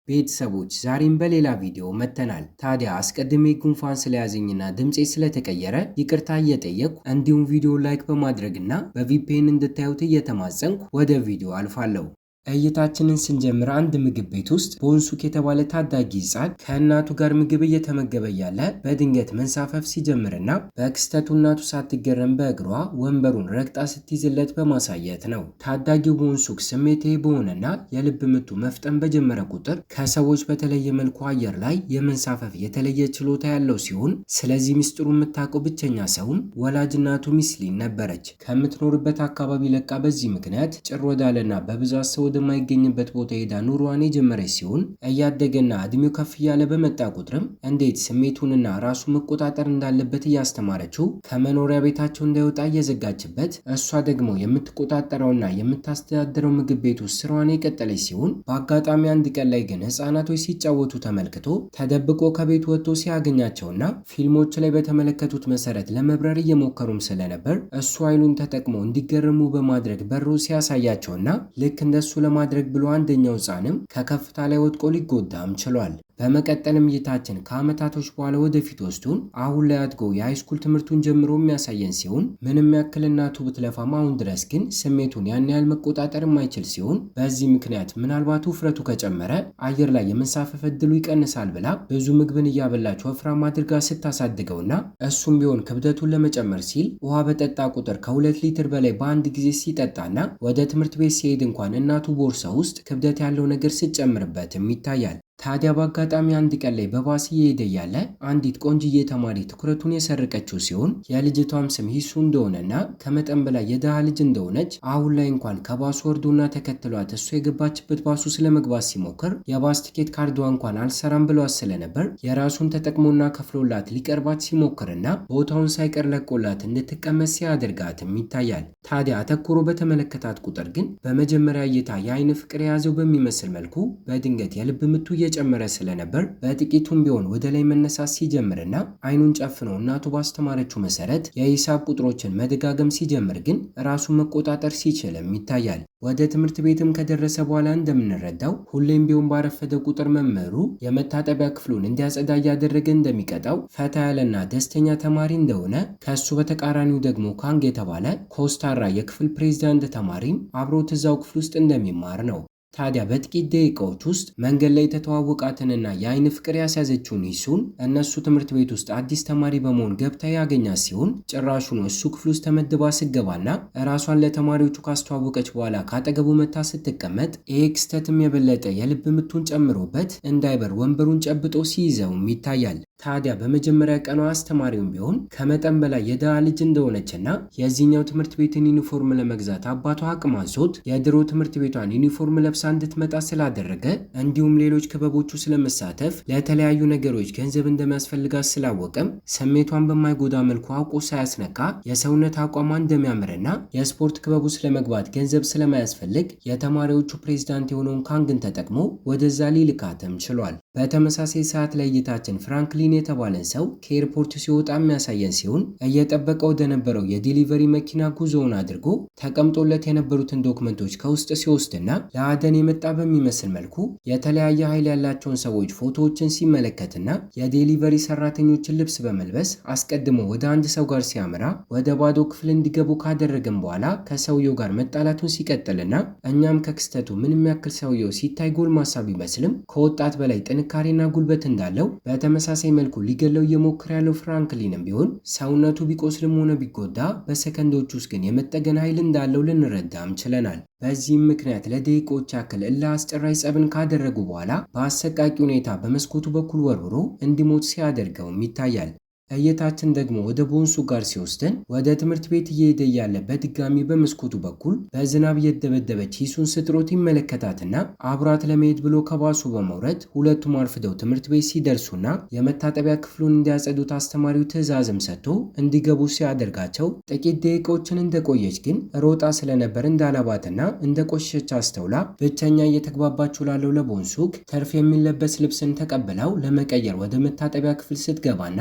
ቤተሰቦች ዛሬም በሌላ ቪዲዮ መጥተናል። ታዲያ አስቀድሜ ጉንፋን ስለያዘኝና ድምጼ ስለተቀየረ ይቅርታ እየጠየቅኩ እንዲሁም ቪዲዮ ላይክ በማድረግና በቪፒኤን እንድታዩት እየተማጸንኩ ወደ ቪዲዮ አልፋለሁ። እይታችንን ስንጀምር አንድ ምግብ ቤት ውስጥ ቦንሱክ የተባለ ታዳጊ ሕፃን ከእናቱ ጋር ምግብ እየተመገበ ያለ በድንገት መንሳፈፍ ሲጀምርና በክስተቱ እናቱ ሳትገረም በእግሯ ወንበሩን ረግጣ ስትይዝለት በማሳየት ነው። ታዳጊው ቦንሱክ ስሜታዊ በሆነና የልብ ምቱ መፍጠን በጀመረ ቁጥር ከሰዎች በተለየ መልኩ አየር ላይ የመንሳፈፍ የተለየ ችሎታ ያለው ሲሆን ስለዚህ ሚስጥሩ የምታውቀው ብቸኛ ሰውም ወላጅ እናቱ ሚስሊን ነበረች። ከምትኖርበት አካባቢ ለቃ በዚህ ምክንያት ጭር ወዳለና በብዛት ሰው ወደማይገኝበት ቦታ ሄዳ ኑሯን የጀመረች ሲሆን እያደገና እድሜው ከፍ እያለ በመጣ ቁጥርም እንዴት ስሜቱንና ራሱ መቆጣጠር እንዳለበት እያስተማረችው ከመኖሪያ ቤታቸው እንዳይወጣ እየዘጋችበት እሷ ደግሞ የምትቆጣጠረውና የምታስተዳድረው ምግብ ቤት ውስጥ ስራዋን የቀጠለች ሲሆን በአጋጣሚ አንድ ቀን ላይ ግን ህፃናቶች ሲጫወቱ ተመልክቶ ተደብቆ ከቤቱ ወጥቶ ሲያገኛቸውና ፊልሞች ላይ በተመለከቱት መሰረት ለመብረር እየሞከሩም ስለነበር እሱ ኃይሉን ተጠቅሞ እንዲገረሙ በማድረግ በሮ ሲያሳያቸውና ልክ እንደሱ ለማድረግ ብሎ አንደኛው ህፃንም ከከፍታ ላይ ወድቆ ሊጎዳም ችሏል። በመቀጠልም እይታችን ከአመታቶች በኋላ ወደፊት ወስዱን አሁን ላይ አድጎ የሃይስኩል ትምህርቱን ጀምሮ የሚያሳየን ሲሆን ምንም ያክል እናቱ ብትለፋም አሁን ድረስ ግን ስሜቱን ያን ያህል መቆጣጠር የማይችል ሲሆን በዚህ ምክንያት ምናልባት ውፍረቱ ከጨመረ አየር ላይ የመንሳፈፍ እድሉ ይቀንሳል ብላ ብዙ ምግብን እያበላች ወፍራም አድርጋ ስታሳድገውና እሱም ቢሆን ክብደቱን ለመጨመር ሲል ውሃ በጠጣ ቁጥር ከ2 ሊትር በላይ በአንድ ጊዜ ሲጠጣና ወደ ትምህርት ቤት ሲሄድ እንኳን እናቱ ቦርሳ ውስጥ ክብደት ያለው ነገር ስትጨምርበትም ይታያል። ታዲያ በአጋጣሚ አንድ ቀን ላይ በባስ እየሄደ ያለ አንዲት ቆንጅዬ ተማሪ ትኩረቱን የሰረቀችው ሲሆን የልጅቷም ስም ሂሱ እንደሆነና ከመጠን በላይ የደሃ ልጅ እንደሆነች አሁን ላይ እንኳን ከባሱ ወርዶና ተከትሏት እሱ የገባችበት ባሱ ስለመግባት ሲሞክር የባስ ቲኬት ካርዷ እንኳን አልሰራም ብሏት ስለነበር የራሱን ተጠቅሞና ከፍሎላት ሊቀርባት ሲሞክርና ቦታውን ሳይቀር ለቆላት እንድትቀመጥ ሲያደርጋትም ይታያል። ታዲያ አተኩሮ በተመለከታት ቁጥር ግን በመጀመሪያ እይታ የአይን ፍቅር የያዘው በሚመስል መልኩ በድንገት የልብ ምቱ እየጨመረ ስለነበር በጥቂቱም ቢሆን ወደ ላይ መነሳት ሲጀምርና አይኑን ጨፍኖ እናቱ ባስተማረችው መሰረት የሂሳብ ቁጥሮችን መደጋገም ሲጀምር ግን ራሱን መቆጣጠር ሲችልም ይታያል። ወደ ትምህርት ቤትም ከደረሰ በኋላ እንደምንረዳው ሁሌም ቢሆን ባረፈደ ቁጥር መምህሩ የመታጠቢያ ክፍሉን እንዲያጸዳ እያደረገ እንደሚቀጣው ፈታ ያለና ደስተኛ ተማሪ እንደሆነ ከሱ በተቃራኒው ደግሞ ካንግ የተባለ ኮስታራ የክፍል ፕሬዝዳንት ተማሪም አብሮት እዛው ክፍል ውስጥ እንደሚማር ነው። ታዲያ በጥቂት ደቂቃዎች ውስጥ መንገድ ላይ የተተዋወቃትንና የአይን ፍቅር ያስያዘችውን ሂሱን እነሱ ትምህርት ቤት ውስጥ አዲስ ተማሪ በመሆን ገብታ ያገኛት ሲሆን ጭራሹን እሱ ክፍል ውስጥ ተመድባ ስገባና ራሷን ለተማሪዎቹ ካስተዋወቀች በኋላ ካጠገቡ መታ ስትቀመጥ ይሄ ክስተትም የበለጠ የልብ ምቱን ጨምሮበት እንዳይበር ወንበሩን ጨብጦ ሲይዘውም ይታያል። ታዲያ በመጀመሪያ ቀኗ አስተማሪውም ቢሆን ከመጠን በላይ የደሃ ልጅ እንደሆነችና የዚህኛው ትምህርት ቤትን ዩኒፎርም ለመግዛት አባቷ አቅም አንሶት የድሮ ትምህርት ቤቷን ዩኒፎርም ለብሳ እንድትመጣ ስላደረገ እንዲሁም ሌሎች ክበቦቹ ስለመሳተፍ ለተለያዩ ነገሮች ገንዘብ እንደሚያስፈልጋት ስላወቀም ስሜቷን በማይጎዳ መልኩ አውቆ ሳያስነካ የሰውነት አቋሟ እንደሚያምርና የስፖርት ክበቡ ስለመግባት ገንዘብ ስለማያስፈልግ የተማሪዎቹ ፕሬዝዳንት የሆነውን ካንግን ተጠቅሞ ወደዛ ሊልካትም ችሏል። በተመሳሳይ ሰዓት ላይ እይታችን ፍራንክሊን የተባለን ሰው ከኤርፖርት ሲወጣ የሚያሳየን ሲሆን እየጠበቀው ወደነበረው የዲሊቨሪ መኪና ጉዞውን አድርጎ ተቀምጦለት የነበሩትን ዶክመንቶች ከውስጥ ሲወስድና ለአደን የመጣ በሚመስል መልኩ የተለያየ ኃይል ያላቸውን ሰዎች ፎቶዎችን ሲመለከትና የዴሊቨሪ ሰራተኞችን ልብስ በመልበስ አስቀድሞ ወደ አንድ ሰው ጋር ሲያመራ ወደ ባዶ ክፍል እንዲገቡ ካደረገም በኋላ ከሰውየው ጋር መጣላቱን ሲቀጥልና እኛም ከክስተቱ ምንም ያክል ሰውየው ሲታይ ጎልማሳ ቢመስልም ከወጣት በላይ ጥንካሬና ጉልበት እንዳለው በተመሳሳይ መልኩ ሊገለው እየሞከረ ያለው ፍራንክሊንም ቢሆን ሰውነቱ ቢቆስልም ሆነ ቢጎዳ በሰከንዶች ውስጥ ግን የመጠገን ኃይል እንዳለው ልንረዳም ችለናል። በዚህም ምክንያት ለደቂቆች ያክል እልህ አስጨራሽ ጸብን ካደረጉ በኋላ በአሰቃቂ ሁኔታ በመስኮቱ በኩል ወርውሮ እንዲሞት ሲያደርገውም ይታያል። እይታችን ደግሞ ወደ ቦንሱክ ጋር ሲወስደን ወደ ትምህርት ቤት እየሄደ ያለ በድጋሚ በመስኮቱ በኩል በዝናብ እየደበደበች ሂሱን ስትሮጥ ይመለከታትና አብራት ለመሄድ ብሎ ከባሱ በመውረድ ሁለቱም አርፍደው ትምህርት ቤት ሲደርሱና የመታጠቢያ ክፍሉን እንዲያጸዱት አስተማሪው ትዕዛዝም ሰጥቶ እንዲገቡ ሲያደርጋቸው ጥቂት ደቂቃዎችን እንደቆየች ግን ሮጣ ስለነበር እንዳላባትና እንደቆሸች አስተውላ ብቸኛ እየተግባባችው ላለው ለቦንሱክ ተርፍ የሚለበስ ልብስን ተቀብላው ለመቀየር ወደ መታጠቢያ ክፍል ስትገባና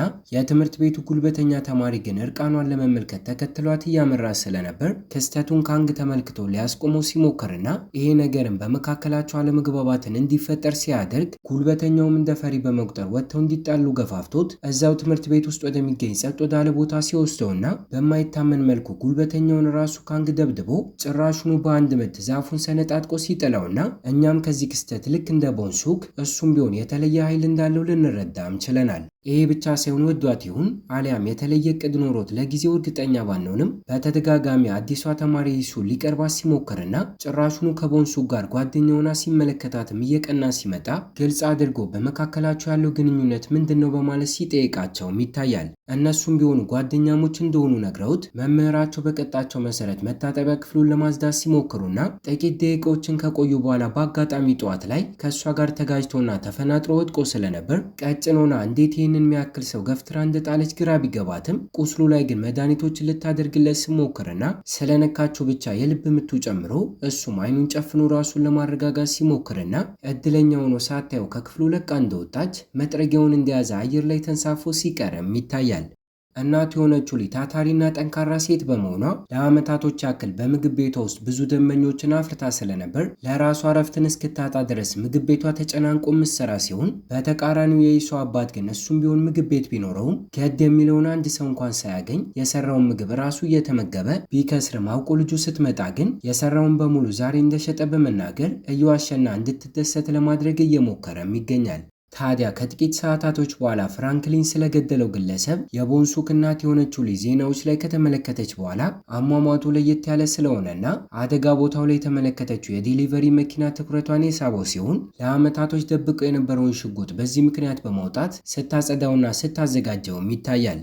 የትምህርት ቤቱ ጉልበተኛ ተማሪ ግን እርቃኗን ለመመልከት ተከትሏት እያመራ ስለነበር ክስተቱን ካንግ ተመልክቶ ሊያስቆመው ሲሞክርና ይሄ ነገርን በመካከላቸው አለመግባባትን እንዲፈጠር ሲያደርግ ጉልበተኛውም እንደ ፈሪ በመቁጠር ወጥተው እንዲጣሉ ገፋፍቶት እዛው ትምህርት ቤት ውስጥ ወደሚገኝ ጸጥ ወዳለ ቦታ ሲወስደውና በማይታመን መልኩ ጉልበተኛውን ራሱ ካንግ ደብድቦ ጭራሹኑ በአንድ ምት ዛፉን ሰነጣጥቆ ሲጥለውና እኛም ከዚህ ክስተት ልክ እንደ ቦንሱክ እሱም ቢሆን የተለየ ኃይል እንዳለው ልንረዳም ችለናል። ይሄ ብቻ ሳይሆን ወዷት ይሁን አሊያም የተለየ እቅድ ኖሮት ለጊዜው እርግጠኛ ባንሆንም በተደጋጋሚ አዲሷ ተማሪ ይሱ ሊቀርባት ሲሞክርና ጭራሹኑ ከቦንሱክ ጋር ጓደኛውና ሲመለከታትም እየቀና ሲመጣ ግልጽ አድርጎ በመካከላቸው ያለው ግንኙነት ምንድነው በማለት ሲጠይቃቸውም ይታያል። እነሱም ቢሆኑ ጓደኛሞች እንደሆኑ ነግረውት መምህራቸው በቀጣቸው መሰረት መታጠቢያ ክፍሉን ለማጽዳት ሲሞክሩና ጥቂት ደቂቃዎችን ከቆዩ በኋላ በአጋጣሚ ጠዋት ላይ ከእሷ ጋር ተጋጅቶና ተፈናጥሮ ወድቆ ስለነበር ቀጭኖና እንዴት ይህንን የሚያክል ሰው ገፍትራ እንደጣለች ግራ ቢገባትም ቁስሉ ላይ ግን መድኃኒቶችን ልታደርግለት ሲሞክርና ስለነካቸው ብቻ የልብ ምቱ ጨምሮ እሱም አይኑን ጨፍኖ ራሱን ለማረጋጋት ሲሞክርና እድለኛ ሆኖ ሳታየው ከክፍሉ ለቃ እንደወጣች መጥረጊያውን እንደያዘ አየር ላይ ተንሳፎ ሲቀርም ይታያል። እናቱ የሆነችው ልጅ ታታሪና ጠንካራ ሴት በመሆኗ ለዓመታቶች ያክል በምግብ ቤቷ ውስጥ ብዙ ደንበኞችን አፍርታ ስለነበር ለራሷ እረፍትን እስክታጣ ድረስ ምግብ ቤቷ ተጨናንቆ ምሰራ ሲሆን በተቃራኒው የይሷ አባት ግን እሱም ቢሆን ምግብ ቤት ቢኖረውም ገድ የሚለውን አንድ ሰው እንኳን ሳያገኝ የሰራውን ምግብ ራሱ እየተመገበ ቢከስርም አውቆ ልጁ ስትመጣ ግን የሰራውን በሙሉ ዛሬ እንደሸጠ በመናገር እየዋሸና እንድትደሰት ለማድረግ እየሞከረም ይገኛል። ታዲያ ከጥቂት ሰዓታቶች በኋላ ፍራንክሊን ስለገደለው ግለሰብ የቦንሱክ እናት የሆነችው ልጅ ዜናዎች ላይ ከተመለከተች በኋላ አሟሟቱ ለየት ያለ ስለሆነና አደጋ ቦታው ላይ የተመለከተችው የዴሊቨሪ መኪና ትኩረቷን የሳበው ሲሆን ለዓመታቶች ደብቀው የነበረውን ሽጉጥ በዚህ ምክንያት በማውጣት ስታጸዳውና ስታዘጋጀውም ይታያል።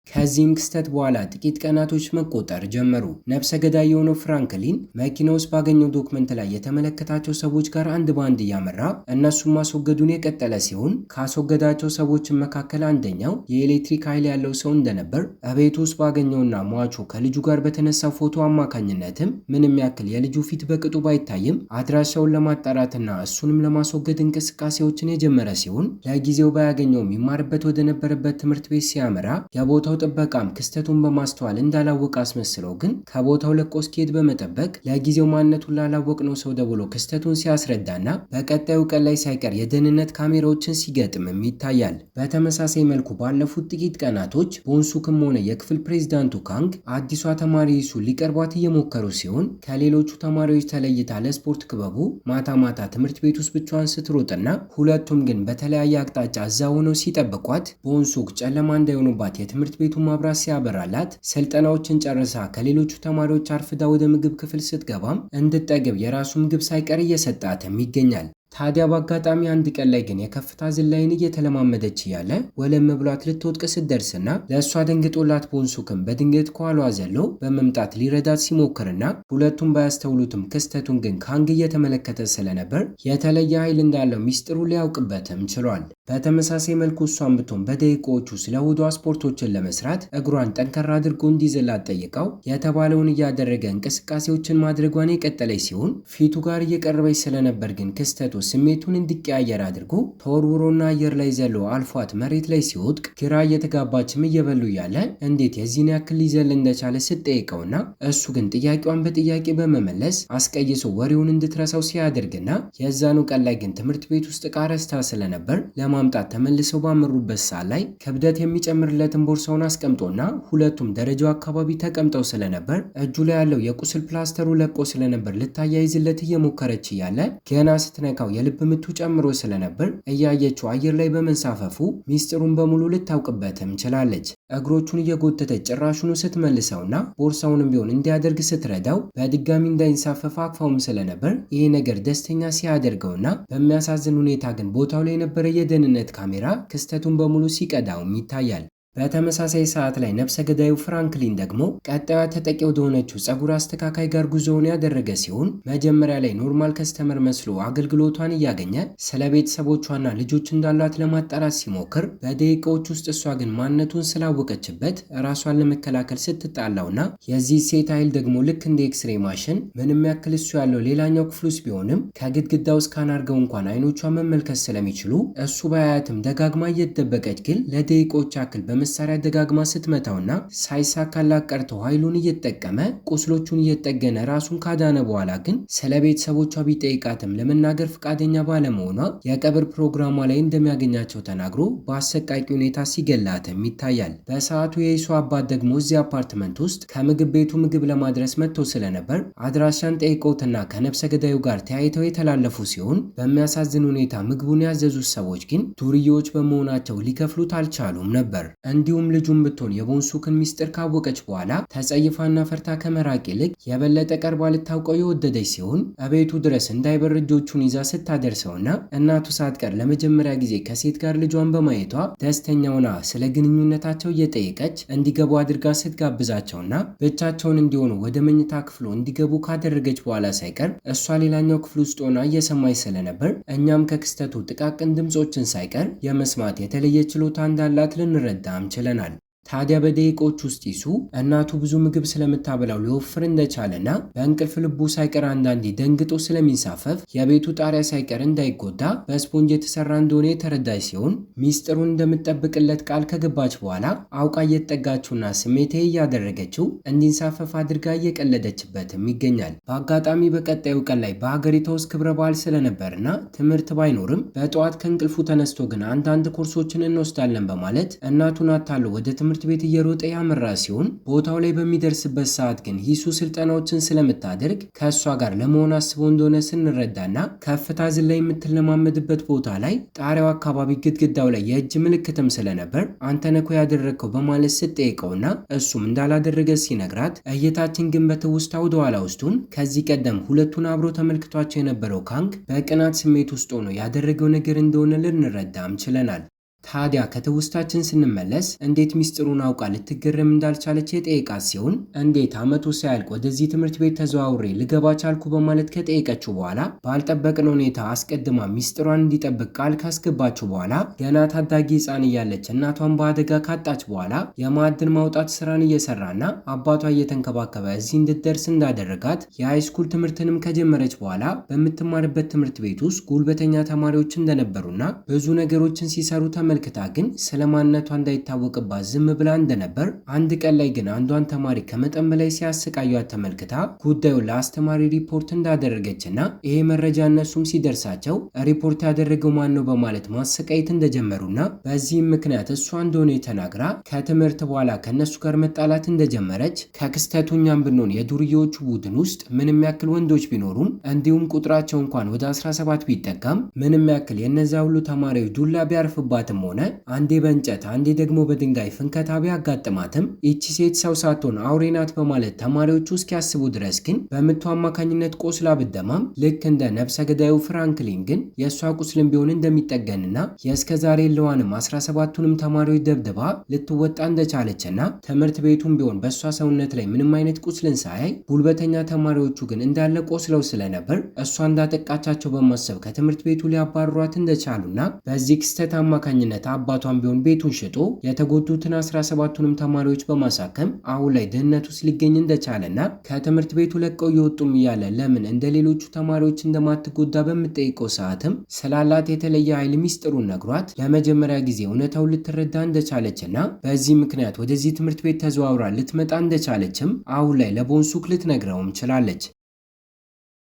ከዚህም ክስተት በኋላ ጥቂት ቀናቶች መቆጠር ጀመሩ። ነፍሰ ገዳይ የሆነው ፍራንክሊን መኪና ውስጥ ባገኘው ዶክመንት ላይ የተመለከታቸው ሰዎች ጋር አንድ በአንድ እያመራ እነሱን ማስወገዱን የቀጠለ ሲሆን ካስወገዳቸው ሰዎች መካከል አንደኛው የኤሌክትሪክ ኃይል ያለው ሰው እንደነበር እቤት ውስጥ ባገኘውና ሟቹ ከልጁ ጋር በተነሳው ፎቶ አማካኝነትም ምንም ያክል የልጁ ፊት በቅጡ ባይታይም አድራሻውን ለማጣራትና እሱንም ለማስወገድ እንቅስቃሴዎችን የጀመረ ሲሆን ለጊዜው ባያገኘውም ይማርበት ወደ ነበረበት ትምህርት ቤት ሲያመራ የቦታው ጥበቃም ክስተቱን በማስተዋል እንዳላወቀ አስመስለው ግን ከቦታው ለቆ እስኪሄድ በመጠበቅ ለጊዜው ማንነቱን ላላወቅነው ሰው ደውሎ ክስተቱን ሲያስረዳና በቀጣዩ ቀን ላይ ሳይቀር የደህንነት ካሜራዎችን ሲገጥምም ይታያል። በተመሳሳይ መልኩ ባለፉት ጥቂት ቀናቶች ቦንሱክም ሆነ የክፍል ፕሬዝዳንቱ ካንግ አዲሷ ተማሪ ይሱ ሊቀርቧት እየሞከሩ ሲሆን ከሌሎቹ ተማሪዎች ተለይታ ለስፖርት ክበቡ ማታ ማታ ትምህርት ቤት ውስጥ ብቻዋን ስትሮጥና ሁለቱም ግን በተለያየ አቅጣጫ እዛ ሆነው ሲጠብቋት ቦንሱክ ጨለማ እንዳይሆኑባት የትምህርት ቤቱ ማብራት ሲያበራላት ስልጠናዎችን ጨርሳ ከሌሎቹ ተማሪዎች አርፍዳ ወደ ምግብ ክፍል ስትገባም እንድትጠግብ የራሱ ምግብ ሳይቀር እየሰጣትም ይገኛል። ታዲያ በአጋጣሚ አንድ ቀን ላይ ግን የከፍታ ዝላይን እየተለማመደች እያለ ወለም ብሏት ልትወድቅ ስትደርስና ለእሷ ደንግጦላት ቦንሱክም በድንገት ከኋሏ ዘሎ በመምጣት ሊረዳት ሲሞክርና ሁለቱም ባያስተውሉትም ክስተቱን ግን ካንግ እየተመለከተ ስለነበር የተለየ ኃይል እንዳለው ሚስጥሩ ሊያውቅበትም ችሏል። በተመሳሳይ መልኩ እሷን ብትሆን በደቂቃዎቹ ስለ ሆዷ ስፖርቶችን ለመስራት እግሯን ጠንከራ አድርጎ እንዲዘላት ጠይቀው የተባለውን እያደረገ እንቅስቃሴዎችን ማድረጓን የቀጠለች ሲሆን ፊቱ ጋር እየቀረበች ስለነበር ግን ክስተቱ ስሜቱን እንዲቀያየር አድርጎ ተወርውሮና አየር ላይ ዘሎ አልፏት መሬት ላይ ሲወድቅ ግራ እየተጋባችም እየበሉ እያለ እንዴት የዚህን ያክል ሊዘል እንደቻለ ስትጠይቀውና እሱ ግን ጥያቄዋን በጥያቄ በመመለስ አስቀይሶ ወሬውን እንድትረሳው ሲያደርግና የዛኑ ቀን ላይ ግን ትምህርት ቤት ውስጥ ዕቃ ረስታ ስለነበር ለማምጣት ተመልሰው ባመሩበት ሰዓት ላይ ክብደት የሚጨምርለትን ቦርሳውን አስቀምጦና ሁለቱም ደረጃው አካባቢ ተቀምጠው ስለነበር እጁ ላይ ያለው የቁስል ፕላስተሩ ለቆ ስለነበር ልታያይዝለት እየሞከረች እያለ ገና ስትነካው የልብ ምቱ ጨምሮ ስለነበር እያየችው አየር ላይ በመንሳፈፉ ሚስጥሩን በሙሉ ልታውቅበትም ችላለች። እግሮቹን እየጎተተች ጭራሹኑ ስትመልሰውና ቦርሳውንም ቢሆን እንዲያደርግ ስትረዳው በድጋሚ እንዳይንሳፈፍ አቅፋውም ስለነበር ይሄ ነገር ደስተኛ ሲያደርገውና በሚያሳዝን ሁኔታ ግን ቦታው ላይ የነበረ የደህንነት ካሜራ ክስተቱን በሙሉ ሲቀዳውም ይታያል። በተመሳሳይ ሰዓት ላይ ነፍሰ ገዳዩ ፍራንክሊን ደግሞ ቀጣዩ ተጠቂ ወደሆነችው ጸጉር አስተካካይ ጋር ጉዞውን ያደረገ ሲሆን መጀመሪያ ላይ ኖርማል ከስተመር መስሎ አገልግሎቷን እያገኘ ስለ ቤተሰቦቿና ልጆች እንዳሏት ለማጣራት ሲሞክር በደቂቃዎች ውስጥ እሷ ግን ማንነቱን ስላወቀችበት ራሷን ለመከላከል ስትጣላውና የዚህ ሴት ኃይል ደግሞ ልክ እንደ ኤክስሬ ማሽን ምንም ያክል እሱ ያለው ሌላኛው ክፍል ውስጥ ቢሆንም ከግድግዳው ስካን አድርገው እንኳን አይኖቿን መመልከት ስለሚችሉ እሱ ባያትም ደጋግማ እየተደበቀች ግን ለደቂቃዎች ያክል መሳሪያ ደጋግማ ስትመታውና ሳይሳካላት ቀርቶ ኃይሉን እየተጠቀመ ቁስሎቹን እየጠገነ ራሱን ካዳነ በኋላ ግን ስለ ቤተሰቦቿ ቢጠይቃትም ለመናገር ፈቃደኛ ባለመሆኗ የቀብር ፕሮግራሟ ላይ እንደሚያገኛቸው ተናግሮ በአሰቃቂ ሁኔታ ሲገላትም ይታያል። በሰዓቱ የይሱ አባት ደግሞ እዚህ አፓርትመንት ውስጥ ከምግብ ቤቱ ምግብ ለማድረስ መጥቶ ስለነበር አድራሻን ጠይቀውትና ከነፍሰ ገዳዩ ጋር ተያይተው የተላለፉ ሲሆን በሚያሳዝን ሁኔታ ምግቡን ያዘዙት ሰዎች ግን ዱርዬዎች በመሆናቸው ሊከፍሉት አልቻሉም ነበር። እንዲሁም ልጁን ብትሆን የቦንሱክን ሚስጥር ካወቀች በኋላ ተጸይፋና ፈርታ ከመራቅ ይልቅ የበለጠ ቀርባ ልታውቀው የወደደች ሲሆን እቤቱ ድረስ እንዳይበር እጆቹን ይዛ ስታደርሰውና እናቱ ሳትቀር ለመጀመሪያ ጊዜ ከሴት ጋር ልጇን በማየቷ ደስተኛውና ስለ ግንኙነታቸው እየጠየቀች እንዲገቡ አድርጋ ስትጋብዛቸውና ብቻቸውን እንዲሆኑ ወደ መኝታ ክፍሉ እንዲገቡ ካደረገች በኋላ ሳይቀር እሷ ሌላኛው ክፍል ውስጥ ሆና እየሰማች ስለነበር እኛም ከክስተቱ ጥቃቅን ድምፆችን ሳይቀር የመስማት የተለየ ችሎታ እንዳላት ልንረዳም ችለናል። ታዲያ በደቂቆች ውስጥ ይሱ እናቱ ብዙ ምግብ ስለምታበላው ሊወፍር እንደቻለና በእንቅልፍ ልቡ ሳይቀር አንዳንዴ ደንግጦ ስለሚንሳፈፍ የቤቱ ጣሪያ ሳይቀር እንዳይጎዳ በስፖንጅ የተሰራ እንደሆነ የተረዳች ሲሆን ሚስጥሩን እንደምትጠብቅለት ቃል ከገባች በኋላ አውቃ እየተጠጋችውና ስሜቴ እያደረገችው እንዲንሳፈፍ አድርጋ እየቀለደችበትም ይገኛል። በአጋጣሚ በቀጣዩ ቀን ላይ በሀገሪቷ ውስጥ ክብረ በዓል ስለነበርና ትምህርት ባይኖርም በጠዋት ከእንቅልፉ ተነስቶ ግን አንዳንድ ኮርሶችን እንወስዳለን በማለት እናቱን አታሎ ወደ ትምህርት ቤት እየሮጠ ያመራ ሲሆን ቦታው ላይ በሚደርስበት ሰዓት ግን ሂሱ ስልጠናዎችን ስለምታደርግ ከእሷ ጋር ለመሆን አስቦ እንደሆነ ስንረዳና ከፍታ ዝላይ የምትለማመድበት ቦታ ላይ ጣሪያው አካባቢ ግድግዳው ላይ የእጅ ምልክትም ስለነበር አንተ ነህ እኮ ያደረግከው በማለት ስትጠይቀውና እሱም እንዳላደረገ ሲነግራት እይታችን ግን በትውስታ ወደ ኋላ ውስጡን ከዚህ ቀደም ሁለቱን አብሮ ተመልክቷቸው የነበረው ካንግ በቅናት ስሜት ውስጥ ሆኖ ያደረገው ነገር እንደሆነ ልንረዳም ችለናል። ታዲያ ከትውስታችን ስንመለስ እንዴት ሚስጥሩን አውቃ ልትገረም እንዳልቻለች የጠየቃት ሲሆን እንዴት ዓመቱ ሳያልቅ ወደዚህ ትምህርት ቤት ተዘዋውሬ ልገባ ቻልኩ በማለት ከጠየቀችው በኋላ ባልጠበቅን ሁኔታ አስቀድማ ሚስጥሯን እንዲጠብቅ ቃል ካስገባችው በኋላ ገና ታዳጊ ሕፃን እያለች እናቷን በአደጋ ካጣች በኋላ የማዕድን ማውጣት ስራን እየሰራና አባቷ እየተንከባከበ እዚህ እንድትደርስ እንዳደረጋት የሃይስኩል ትምህርትንም ከጀመረች በኋላ በምትማርበት ትምህርት ቤት ውስጥ ጉልበተኛ ተማሪዎች እንደነበሩና ብዙ ነገሮችን ሲሰሩ ተመልክታ ግን ስለማንነቷ እንዳይታወቅባት ዝም ብላ እንደነበር አንድ ቀን ላይ ግን አንዷን ተማሪ ከመጠን በላይ ሲያሰቃዩት ተመልክታ ጉዳዩን ለአስተማሪ ሪፖርት እንዳደረገችና ይሄ መረጃ እነሱም ሲደርሳቸው ሪፖርት ያደረገው ማን ነው በማለት ማሰቃየት እንደጀመሩና በዚህም ምክንያት እሷ እንደሆነ ተናግራ ከትምህርት በኋላ ከነሱ ጋር መጣላት እንደጀመረች ከክስተቱ እኛም ብንሆን የዱርዬዎቹ ቡድን ውስጥ ምንም ያክል ወንዶች ቢኖሩም እንዲሁም ቁጥራቸው እንኳን ወደ 17 ቢጠጋም ምንም ያክል የነዛ ሁሉ ተማሪዎች ዱላ ቢያርፍባትም ሆነ አንዴ በእንጨት አንዴ ደግሞ በድንጋይ ፍንከታ ቢያጋጥማትም ይቺ ሴት ሰው ሳትሆን አውሬ ናት በማለት ተማሪዎቹ እስኪያስቡ ድረስ ግን በምቱ አማካኝነት ቆስላ ብደማም ልክ እንደ ነፍሰ ገዳዩ ፍራንክሊን ግን የእሷ ቁስልም ቢሆን እንደሚጠገንና የእስከዛሬ ለዋንም 17ቱንም ተማሪዎች ደብድባ ልትወጣ እንደቻለችና ትምህርት ቤቱም ቢሆን በእሷ ሰውነት ላይ ምንም አይነት ቁስልን ሳያይ ጉልበተኛ ተማሪዎቹ ግን እንዳለ ቆስለው ስለነበር እሷ እንዳጠቃቻቸው በማሰብ ከትምህርት ቤቱ ሊያባሯት እንደቻሉና በዚህ ክስተት አማካኝነት አባቷን ቢሆን ቤቱን ሽጦ የተጎዱትን 17ቱንም ተማሪዎች በማሳከም አሁን ላይ ድህነት ውስጥ ሊገኝ እንደቻለና ከትምህርት ቤቱ ለቀው እየወጡም እያለ ለምን እንደ ሌሎቹ ተማሪዎች እንደማትጎዳ በምትጠይቀው ሰዓትም ስላላት የተለየ ኃይል ሚስጥሩን ነግሯት ለመጀመሪያ ጊዜ እውነታውን ልትረዳ እንደቻለችና በዚህ ምክንያት ወደዚህ ትምህርት ቤት ተዘዋውራ ልትመጣ እንደቻለችም አሁን ላይ ለቦንሱክ ልትነግረውም ችላለች።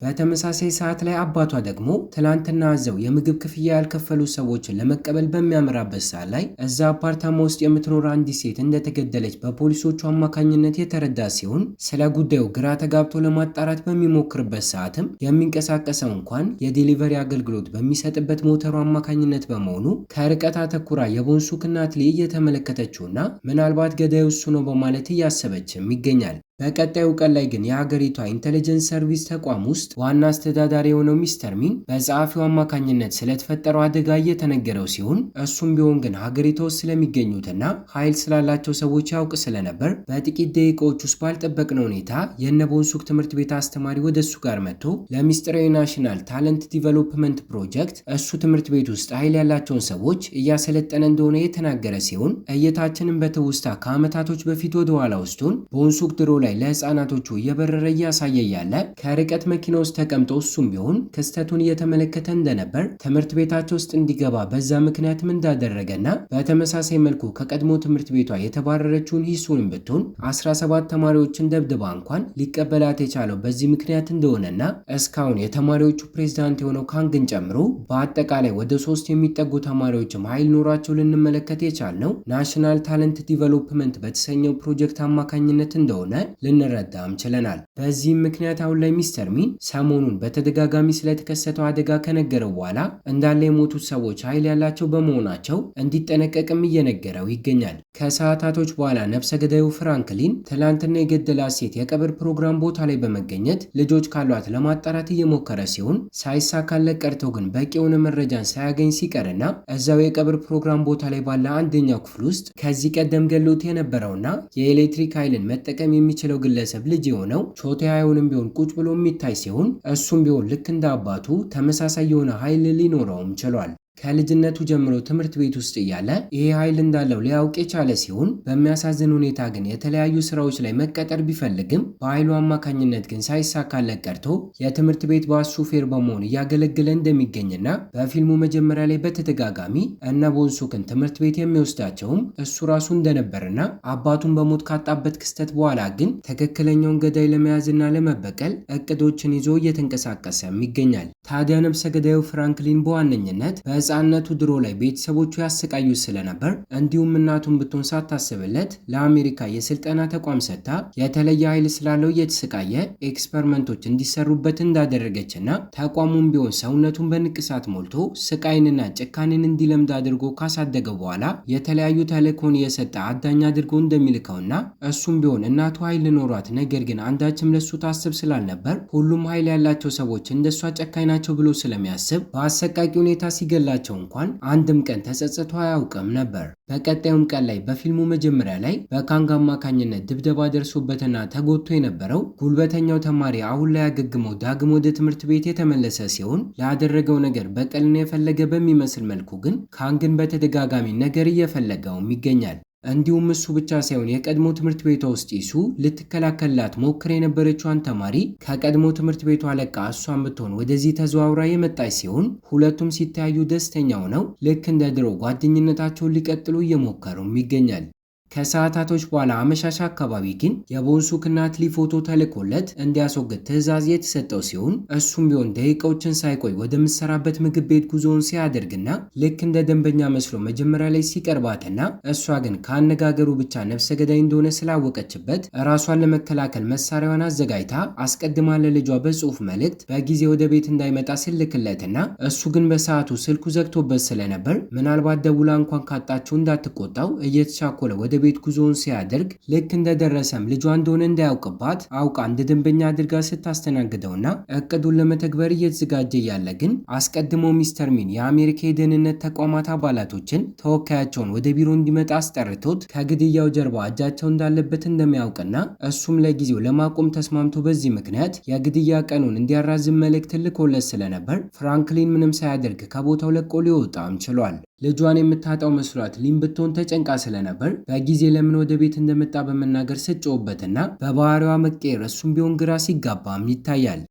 በተመሳሳይ ሰዓት ላይ አባቷ ደግሞ ትላንትና አዘው የምግብ ክፍያ ያልከፈሉ ሰዎችን ለመቀበል በሚያመራበት ሰዓት ላይ እዛ አፓርታማ ውስጥ የምትኖር አንዲት ሴት እንደተገደለች በፖሊሶቹ አማካኝነት የተረዳ ሲሆን ስለ ጉዳዩ ግራ ተጋብቶ ለማጣራት በሚሞክርበት ሰዓትም የሚንቀሳቀሰው እንኳን የዴሊቨሪ አገልግሎት በሚሰጥበት ሞተሩ አማካኝነት በመሆኑ ከርቀት አተኩራ የቦንሱክ እናት ላይ እየተመለከተችውና ምናልባት ገዳዩ እሱ ነው በማለት እያሰበችም ይገኛል። በቀጣዩ ቀን ላይ ግን የሀገሪቷ ኢንተለጀንስ ሰርቪስ ተቋም ውስጥ ዋና አስተዳዳሪ የሆነው ሚስተር ሚን በጸሐፊው አማካኝነት ስለተፈጠረው አደጋ እየተነገረው ሲሆን እሱም ቢሆን ግን ሀገሪቷ ውስጥ ስለሚገኙትና ኃይል ስላላቸው ሰዎች ያውቅ ስለነበር በጥቂት ደቂቃዎች ውስጥ ባልጠበቅነው ሁኔታ የነቦንሱክ ትምህርት ቤት አስተማሪ ወደ እሱ ጋር መጥቶ ለሚስጥራዊ ናሽናል ታለንት ዲቨሎፕመንት ፕሮጀክት እሱ ትምህርት ቤት ውስጥ ኃይል ያላቸውን ሰዎች እያሰለጠነ እንደሆነ የተናገረ ሲሆን እይታችንን በትውስታ ከዓመታቶች በፊት ወደ ኋላ ወስዶን ቦንሱክ ድሮ ላይ ለህፃናቶቹ እየበረረ እያሳየ ያለ ከርቀት መኪና ውስጥ ተቀምጦ እሱም ቢሆን ክስተቱን እየተመለከተ እንደነበር ትምህርት ቤታቸው ውስጥ እንዲገባ በዛ ምክንያትም እንዳደረገና በተመሳሳይ መልኩ ከቀድሞ ትምህርት ቤቷ የተባረረችውን ሂሱንም ብትሆን 17 ተማሪዎችን ደብድባ እንኳን ሊቀበላት የቻለው በዚህ ምክንያት እንደሆነና እስካሁን የተማሪዎቹ ፕሬዝዳንት የሆነው ካንግን ጨምሮ በአጠቃላይ ወደ 3 የሚጠጉ ተማሪዎችም ኃይል ኖራቸው ልንመለከት የቻልነው ናሽናል ታለንት ዲቨሎፕመንት በተሰኘው ፕሮጀክት አማካኝነት እንደሆነ ልንረዳም ችለናል። በዚህም ምክንያት አሁን ላይ ሚስተር ሚን ሰሞኑን በተደጋጋሚ ስለተከሰተው አደጋ ከነገረው በኋላ እንዳለ የሞቱት ሰዎች ኃይል ያላቸው በመሆናቸው እንዲጠነቀቅም እየነገረው ይገኛል። ከሰዓታቶች በኋላ ነፍሰ ገዳዩ ፍራንክሊን ትላንትና የገደላት ሴት የቀብር ፕሮግራም ቦታ ላይ በመገኘት ልጆች ካሏት ለማጣራት እየሞከረ ሲሆን ሳይሳካለት ቀርተው ግን በቂ የሆነ መረጃን ሳያገኝ ሲቀርና እዛው የቀብር ፕሮግራም ቦታ ላይ ባለ አንደኛው ክፍል ውስጥ ከዚህ ቀደም ገሎት የነበረውና የኤሌክትሪክ ኃይልን መጠቀም የሚችለው ግለሰብ ልጅ የሆነው ቾቴያዩንም ቢሆን ቁጭ ብሎ የሚታይ ሲሆን እሱም ቢሆን ልክ እንደ አባቱ ተመሳሳይ የሆነ ኃይል ሊኖረውም ችሏል። ከልጅነቱ ጀምሮ ትምህርት ቤት ውስጥ እያለ ይሄ ኃይል እንዳለው ሊያውቅ የቻለ ሲሆን በሚያሳዝን ሁኔታ ግን የተለያዩ ስራዎች ላይ መቀጠር ቢፈልግም በኃይሉ አማካኝነት ግን ሳይሳካለት ቀርቶ የትምህርት ቤት ባስ ሹፌር በመሆን እያገለገለ እንደሚገኝና በፊልሙ መጀመሪያ ላይ በተደጋጋሚ እነ ቦንሱክን ትምህርት ቤት የሚወስዳቸውም እሱ ራሱ እንደነበርና አባቱን በሞት ካጣበት ክስተት በኋላ ግን ትክክለኛውን ገዳይ ለመያዝና ለመበቀል እቅዶችን ይዞ እየተንቀሳቀሰም ይገኛል። ታዲያ ነፍሰ ገዳዩ ፍራንክሊን በዋነኝነት በሕፃንነቱ ድሮ ላይ ቤተሰቦቹ ያሰቃዩት ስለነበር እንዲሁም እናቱን ብትሆን ሳታስብለት ለአሜሪካ የስልጠና ተቋም ሰጥታ የተለየ ኃይል ስላለው እየተሰቃየ ኤክስፐሪመንቶች እንዲሰሩበት እንዳደረገችና ተቋሙም ቢሆን ሰውነቱን በንቅሳት ሞልቶ ስቃይንና ጭካኔን እንዲለምድ አድርጎ ካሳደገው በኋላ የተለያዩ ተልእኮን እየሰጠ አዳኝ አድርጎ እንደሚልከውና እሱም ቢሆን እናቱ ኃይል ኖሯት ነገር ግን አንዳችም ለሱ ታስብ ስላልነበር ሁሉም ኃይል ያላቸው ሰዎች እንደሷ ጨካኝ ናቸው ብሎ ስለሚያስብ በአሰቃቂ ሁኔታ ሲገላቸው እንኳን አንድም ቀን ተጸጽቶ አያውቅም ነበር። በቀጣዩም ቀን ላይ በፊልሙ መጀመሪያ ላይ በካንግ አማካኝነት ድብደባ ደርሶበትና ተጎድቶ የነበረው ጉልበተኛው ተማሪ አሁን ላይ አገግሞ ዳግም ወደ ትምህርት ቤት የተመለሰ ሲሆን ላደረገው ነገር በቀልን የፈለገ በሚመስል መልኩ ግን ካንግን በተደጋጋሚ ነገር እየፈለገውም ይገኛል። እንዲሁም እሱ ብቻ ሳይሆን የቀድሞ ትምህርት ቤቷ ውስጥ ይሱ ልትከላከላት ሞክር የነበረችዋን ተማሪ ከቀድሞ ትምህርት ቤቷ ለቃ እሷን ብትሆን ወደዚህ ተዘዋውራ የመጣች ሲሆን ሁለቱም ሲታዩ ደስተኛ ሆነው ልክ እንደ ድሮ ጓደኝነታቸውን ሊቀጥሉ እየሞከሩም ይገኛል። ከሰዓታቶች በኋላ አመሻሻ አካባቢ ግን የቦንሱክ እናት ፎቶ ተልኮለት እንዲያስወግድ ትዕዛዝ የተሰጠው ሲሆን እሱም ቢሆን ደቂቃዎችን ሳይቆይ ወደምትሰራበት ምግብ ቤት ጉዞውን ሲያደርግና ልክ እንደ ደንበኛ መስሎ መጀመሪያ ላይ ሲቀርባትና እሷ ግን ከአነጋገሩ ብቻ ነፍሰ ገዳይ እንደሆነ ስላወቀችበት ራሷን ለመከላከል መሳሪያዋን አዘጋጅታ አስቀድማ ለልጇ በጽሁፍ መልእክት በጊዜ ወደ ቤት እንዳይመጣ ስልክለትና እሱ ግን በሰዓቱ ስልኩ ዘግቶበት ስለነበር ምናልባት ደውላ እንኳን ካጣችው እንዳትቆጣው እየተቻኮለ ወደ ቤት ጉዞውን ሲያደርግ ልክ እንደደረሰም ልጇ እንደሆነ እንዳያውቅባት አውቃ እንደ ደንበኛ አድርጋ ስታስተናግደውና እቅዱን ለመተግበር እየተዘጋጀ ያለ ግን አስቀድሞ ሚስተር ሚን የአሜሪካ የደህንነት ተቋማት አባላቶችን ተወካያቸውን ወደ ቢሮ እንዲመጣ አስጠርቶት ከግድያው ጀርባ እጃቸው እንዳለበት እንደሚያውቅና እሱም ለጊዜው ለማቆም ተስማምቶ በዚህ ምክንያት የግድያ ቀኑን እንዲያራዝም መልእክት ልኮለት ስለነበር ፍራንክሊን ምንም ሳያደርግ ከቦታው ለቆ ሊወጣም ችሏል። ልጇን የምታጣው መስሏት ሊን ብትሆን ተጨንቃ ስለነበር በጊዜ ለምን ወደ ቤት እንደመጣ በመናገር ስጮውበትና በባህሪዋ መቀየር እሱም ቢሆን ግራ ሲጋባም ይታያል።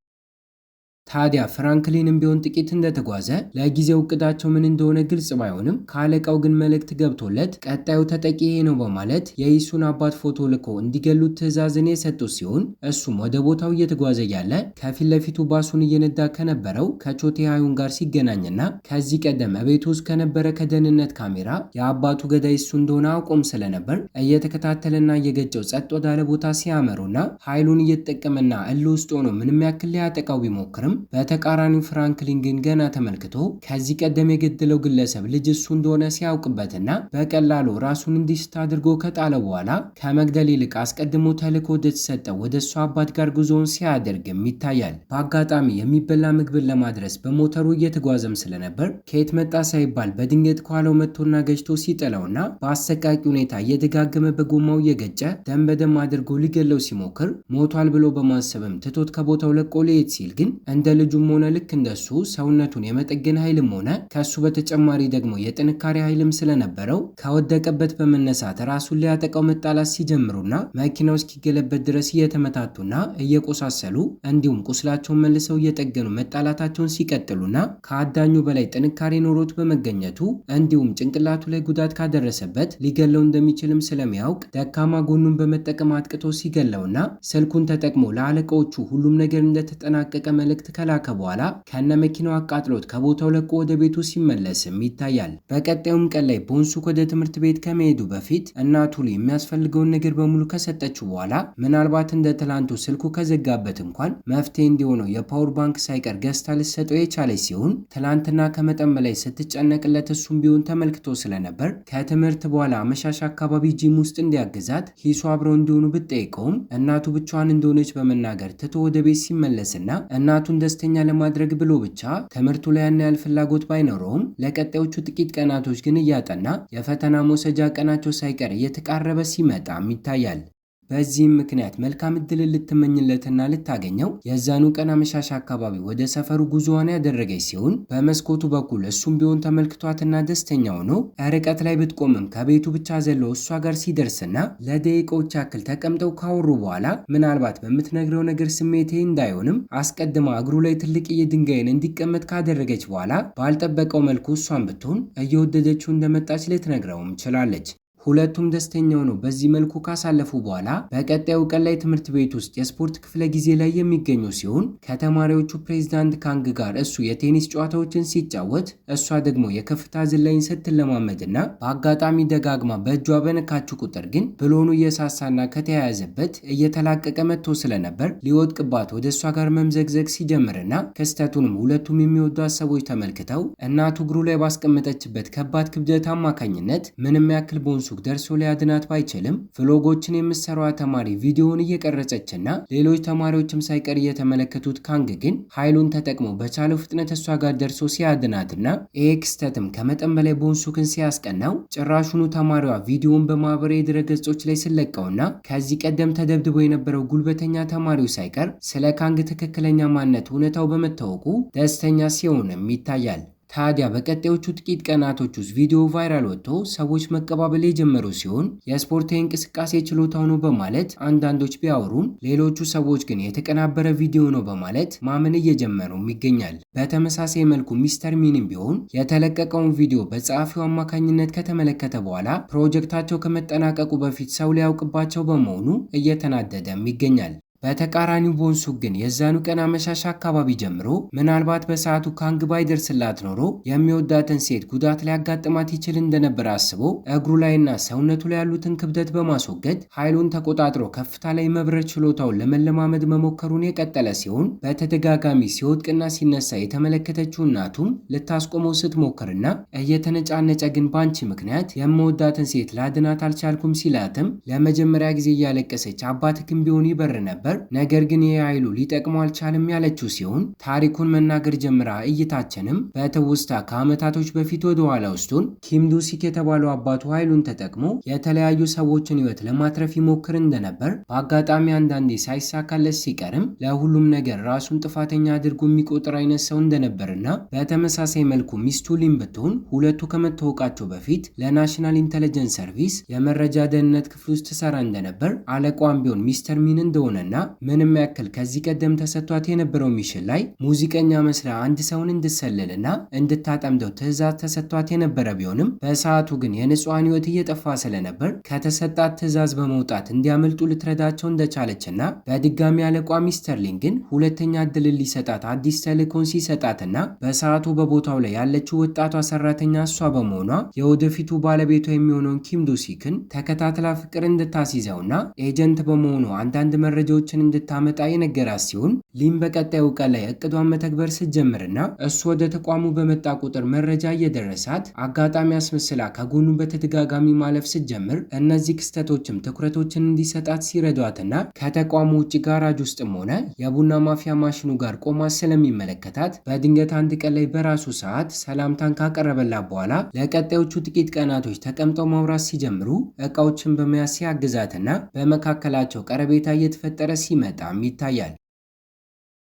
ታዲያ ፍራንክሊንም ቢሆን ጥቂት እንደተጓዘ ለጊዜው እቅዳቸው ምን እንደሆነ ግልጽ ባይሆንም ከአለቃው ግን መልእክት ገብቶለት ቀጣዩ ተጠቂ ይሄ ነው በማለት የኢሱን አባት ፎቶ ልኮ እንዲገሉት ትዕዛዝን የሰጡት ሲሆን እሱም ወደ ቦታው እየተጓዘ ያለ ከፊት ለፊቱ ባሱን እየነዳ ከነበረው ከቾቴሃዩን ጋር ሲገናኝና ከዚህ ቀደም ቤት ውስጥ ከነበረ ከደህንነት ካሜራ የአባቱ ገዳይ እሱ እንደሆነ አውቆም ስለነበር እየተከታተለና እየገጨው ጸጥ ወዳለ ቦታ ሲያመሩና ኃይሉን እየተጠቀመና እልህ ውስጥ ሆኖ ምንም ያክል ሊያጠቃው ቢሞክርም ቢሆንም በተቃራኒው ፍራንክሊን ግን ገና ተመልክቶ ከዚህ ቀደም የገደለው ግለሰብ ልጅ እሱ እንደሆነ ሲያውቅበትና በቀላሉ ራሱን እንዲስት አድርጎ ከጣለ በኋላ ከመግደል ይልቅ አስቀድሞ ተልዕኮ ወደተሰጠው ወደ እሱ አባት ጋር ጉዞውን ሲያደርግም ይታያል። በአጋጣሚ የሚበላ ምግብን ለማድረስ በሞተሩ እየተጓዘም ስለነበር ከየት መጣ ሳይባል በድንገት ከኋላው መጥቶና ገጭቶ ሲጥለውና በአሰቃቂ ሁኔታ እየደጋገመ በጎማው እየገጨ ደም በደም አድርጎ ሊገለው ሲሞክር ሞቷል ብሎ በማሰብም ትቶት ከቦታው ለቆ ሊሄድ ሲል ግን እንደ ልጁም ሆነ ልክ እንደሱ ሰውነቱን የመጠገን ኃይልም ሆነ ከሱ በተጨማሪ ደግሞ የጥንካሬ ኃይልም ስለነበረው ከወደቀበት በመነሳት ራሱን ሊያጠቃው መጣላት ሲጀምሩና መኪናው እስኪገለበት ድረስ እየተመታቱና እየቆሳሰሉ እንዲሁም ቁስላቸውን መልሰው እየጠገኑ መጣላታቸውን ሲቀጥሉና ከአዳኙ በላይ ጥንካሬ ኖሮት በመገኘቱ እንዲሁም ጭንቅላቱ ላይ ጉዳት ካደረሰበት ሊገለው እንደሚችልም ስለሚያውቅ ደካማ ጎኑን በመጠቀም አጥቅቶ ሲገለውና ስልኩን ተጠቅሞ ለአለቃዎቹ ሁሉም ነገር እንደተጠናቀቀ መልእክት ከላከ በኋላ ከነ መኪናው አቃጥሎት ከቦታው ለቆ ወደ ቤቱ ሲመለስም ይታያል። በቀጣዩም ቀን ላይ ቦንሱክ ወደ ትምህርት ቤት ከመሄዱ በፊት እናቱ ሊ የሚያስፈልገውን ነገር በሙሉ ከሰጠችው በኋላ ምናልባት እንደ ትላንቱ ስልኩ ከዘጋበት እንኳን መፍትሄ እንዲሆነው የፓወር ባንክ ሳይቀር ገዝታ ልትሰጠው የቻለች ሲሆን ትላንትና ከመጠን በላይ ስትጨነቅለት እሱም ቢሆን ተመልክቶ ስለነበር ከትምህርት በኋላ አመሻሽ አካባቢ ጂም ውስጥ እንዲያግዛት ሂሱ አብረው እንዲሆኑ ብትጠይቀውም እናቱ ብቻዋን እንደሆነች በመናገር ትቶ ወደ ቤት ሲመለስና እናቱን ደስተኛ ለማድረግ ብሎ ብቻ ትምህርቱ ላይ ያን ያህል ፍላጎት ባይኖረውም ለቀጣዮቹ ጥቂት ቀናቶች ግን እያጠና የፈተና መውሰጃ ቀናቸው ሳይቀር እየተቃረበ ሲመጣም ይታያል። በዚህም ምክንያት መልካም እድል ልትመኝለትና ልታገኘው የዛኑ ቀን አመሻሽ አካባቢ ወደ ሰፈሩ ጉዞዋን ያደረገች ሲሆን በመስኮቱ በኩል እሱም ቢሆን ተመልክቷትና ደስተኛ ሆኖ ርቀት ላይ ብትቆምም ከቤቱ ብቻ ዘሎ እሷ ጋር ሲደርስና ለደቂቃዎች ያክል ተቀምጠው ካወሩ በኋላ ምናልባት በምትነግረው ነገር ስሜቴ እንዳይሆንም አስቀድማ እግሩ ላይ ትልቅዬ ድንጋይን እንዲቀመጥ ካደረገች በኋላ ባልጠበቀው መልኩ እሷን ብትሆን እየወደደችው እንደመጣች ልትነግረውም ችላለች። ሁለቱም ደስተኛ ሆነው በዚህ መልኩ ካሳለፉ በኋላ በቀጣዩ ቀን ላይ ትምህርት ቤት ውስጥ የስፖርት ክፍለ ጊዜ ላይ የሚገኙ ሲሆን ከተማሪዎቹ ፕሬዝዳንት ካንግ ጋር እሱ የቴኒስ ጨዋታዎችን ሲጫወት እሷ ደግሞ የከፍታ ዝላይን ስትለማመድና በአጋጣሚ ደጋግማ በእጇ በነካችው ቁጥር ግን ብሎኑ እየሳሳና ከተያያዘበት እየተላቀቀ መጥቶ ስለነበር ሊወድቅባት ወደ እሷ ጋር መምዘግዘግ ሲጀምርና ክስተቱንም ሁለቱም የሚወዷት ሰዎች ተመልክተው እናቱ እግሩ ላይ ባስቀመጠችበት ከባድ ክብደት አማካኝነት ምንም ያክል ቦንሱ ደርሶ ሊያድናት ባይችልም ፍሎጎችን የምትሰራዋ ተማሪ ቪዲዮውን እየቀረጸችና ሌሎች ተማሪዎችም ሳይቀር እየተመለከቱት ካንግ ግን ኃይሉን ተጠቅሞ በቻለው ፍጥነት እሷ ጋር ደርሶ ሲያድናትና ይሄ ክስተትም ከመጠን በላይ ቦንሱክን ሲያስቀናው ጭራሹኑ ተማሪዋ ቪዲዮውን በማህበራዊ ድረገጾች ላይ ስለቀውና ከዚህ ቀደም ተደብድቦ የነበረው ጉልበተኛ ተማሪው ሳይቀር ስለ ካንግ ትክክለኛ ማንነት እውነታው በመታወቁ ደስተኛ ሲሆንም ይታያል። ታዲያ በቀጣዮቹ ጥቂት ቀናቶች ውስጥ ቪዲዮ ቫይራል ወጥቶ ሰዎች መቀባበል የጀመሩ ሲሆን የስፖርታዊ እንቅስቃሴ ችሎታው ነው በማለት አንዳንዶች ቢያወሩም ሌሎቹ ሰዎች ግን የተቀናበረ ቪዲዮ ነው በማለት ማመን እየጀመሩም ይገኛል። በተመሳሳይ መልኩ ሚስተር ሚንም ቢሆን የተለቀቀውን ቪዲዮ በጸሐፊው አማካኝነት ከተመለከተ በኋላ ፕሮጀክታቸው ከመጠናቀቁ በፊት ሰው ሊያውቅባቸው በመሆኑ እየተናደደም ይገኛል። በተቃራኒው ቦንሱክ ግን የዛኑ ቀን አመሻሽ አካባቢ ጀምሮ ምናልባት በሰዓቱ ካንግ ባይደርስላት ኖሮ የሚወዳትን ሴት ጉዳት ሊያጋጥማት ይችል እንደነበር አስቦ እግሩ ላይና ሰውነቱ ላይ ያሉትን ክብደት በማስወገድ ኃይሉን ተቆጣጥሮ ከፍታ ላይ መብረር ችሎታውን ለመለማመድ መሞከሩን የቀጠለ ሲሆን በተደጋጋሚ ሲወድቅና ሲነሳ የተመለከተችው እናቱም ልታስቆመው ስትሞክርና እየተነጫነጨ ግን ባንቺ ምክንያት የምወዳትን ሴት ላድናት አልቻልኩም ሲላትም ለመጀመሪያ ጊዜ እያለቀሰች አባትክም ቢሆን ይበር ነበር ነገር ግን ይህ ኃይሉ ሊጠቅመው አልቻለም ያለችው ሲሆን ታሪኩን መናገር ጀምራ እይታችንም በትውስታ ከዓመታቶች በፊት ወደ ኋላ ውስጡን ኪም ዱሲክ የተባለው አባቱ ኃይሉን ተጠቅሞ የተለያዩ ሰዎችን ሕይወት ለማትረፍ ይሞክር እንደነበር በአጋጣሚ አንዳንዴ ሳይሳካለት ሲቀርም ለሁሉም ነገር ራሱን ጥፋተኛ አድርጎ የሚቆጥር አይነት ሰው እንደነበርና በተመሳሳይ መልኩ ሚስቱ ሊም ብትሆን ሁለቱ ከመታወቃቸው በፊት ለናሽናል ኢንተለጀንስ ሰርቪስ የመረጃ ደህንነት ክፍል ውስጥ ትሰራ እንደነበር አለቋም ቢሆን ሚስተር ሚን እንደሆነና ምንም ያክል ከዚህ ቀደም ተሰጥቷት የነበረው ሚሽን ላይ ሙዚቀኛ መስላ አንድ ሰውን እንድትሰልልና እንድታጠምደው ትዕዛዝ ተሰጥቷት የነበረ ቢሆንም በሰዓቱ ግን የንጹሃን ሕይወት እየጠፋ ስለነበር ከተሰጣት ትዕዛዝ በመውጣት እንዲያመልጡ ልትረዳቸው እንደቻለችና በድጋሚ አለቋ ሚስተር ሊን ግን ሁለተኛ እድል ሊሰጣት አዲስ ተልእኮን ሲሰጣትና በሰዓቱ በቦታው ላይ ያለችው ወጣቷ ሰራተኛ እሷ በመሆኗ የወደፊቱ ባለቤቷ የሚሆነውን ኪም ዱሲክን ተከታትላ ፍቅር እንድታስይዘውና ኤጀንት በመሆኑ አንዳንድ መረጃዎች ክስተቶችን እንድታመጣ የነገራት ሲሆን ሊም በቀጣዩ ቀን ላይ እቅዷን መተግበር ስትጀምርና እሱ ወደ ተቋሙ በመጣ ቁጥር መረጃ እየደረሳት አጋጣሚ አስመስላ ከጎኑ በተደጋጋሚ ማለፍ ስትጀምር እነዚህ ክስተቶችም ትኩረቶችን እንዲሰጣት ሲረዷትና ከተቋሙ ውጭ ጋራጅ ውስጥም ሆነ የቡና ማፍያ ማሽኑ ጋር ቆማ ስለሚመለከታት በድንገት አንድ ቀን ላይ በራሱ ሰዓት ሰላምታን ካቀረበላት በኋላ ለቀጣዮቹ ጥቂት ቀናቶች ተቀምጠው ማውራት ሲጀምሩ እቃዎችን በመያዝ ሲያግዛትና በመካከላቸው ቀረቤታ እየተፈጠረ ሲመጣም ይታያል።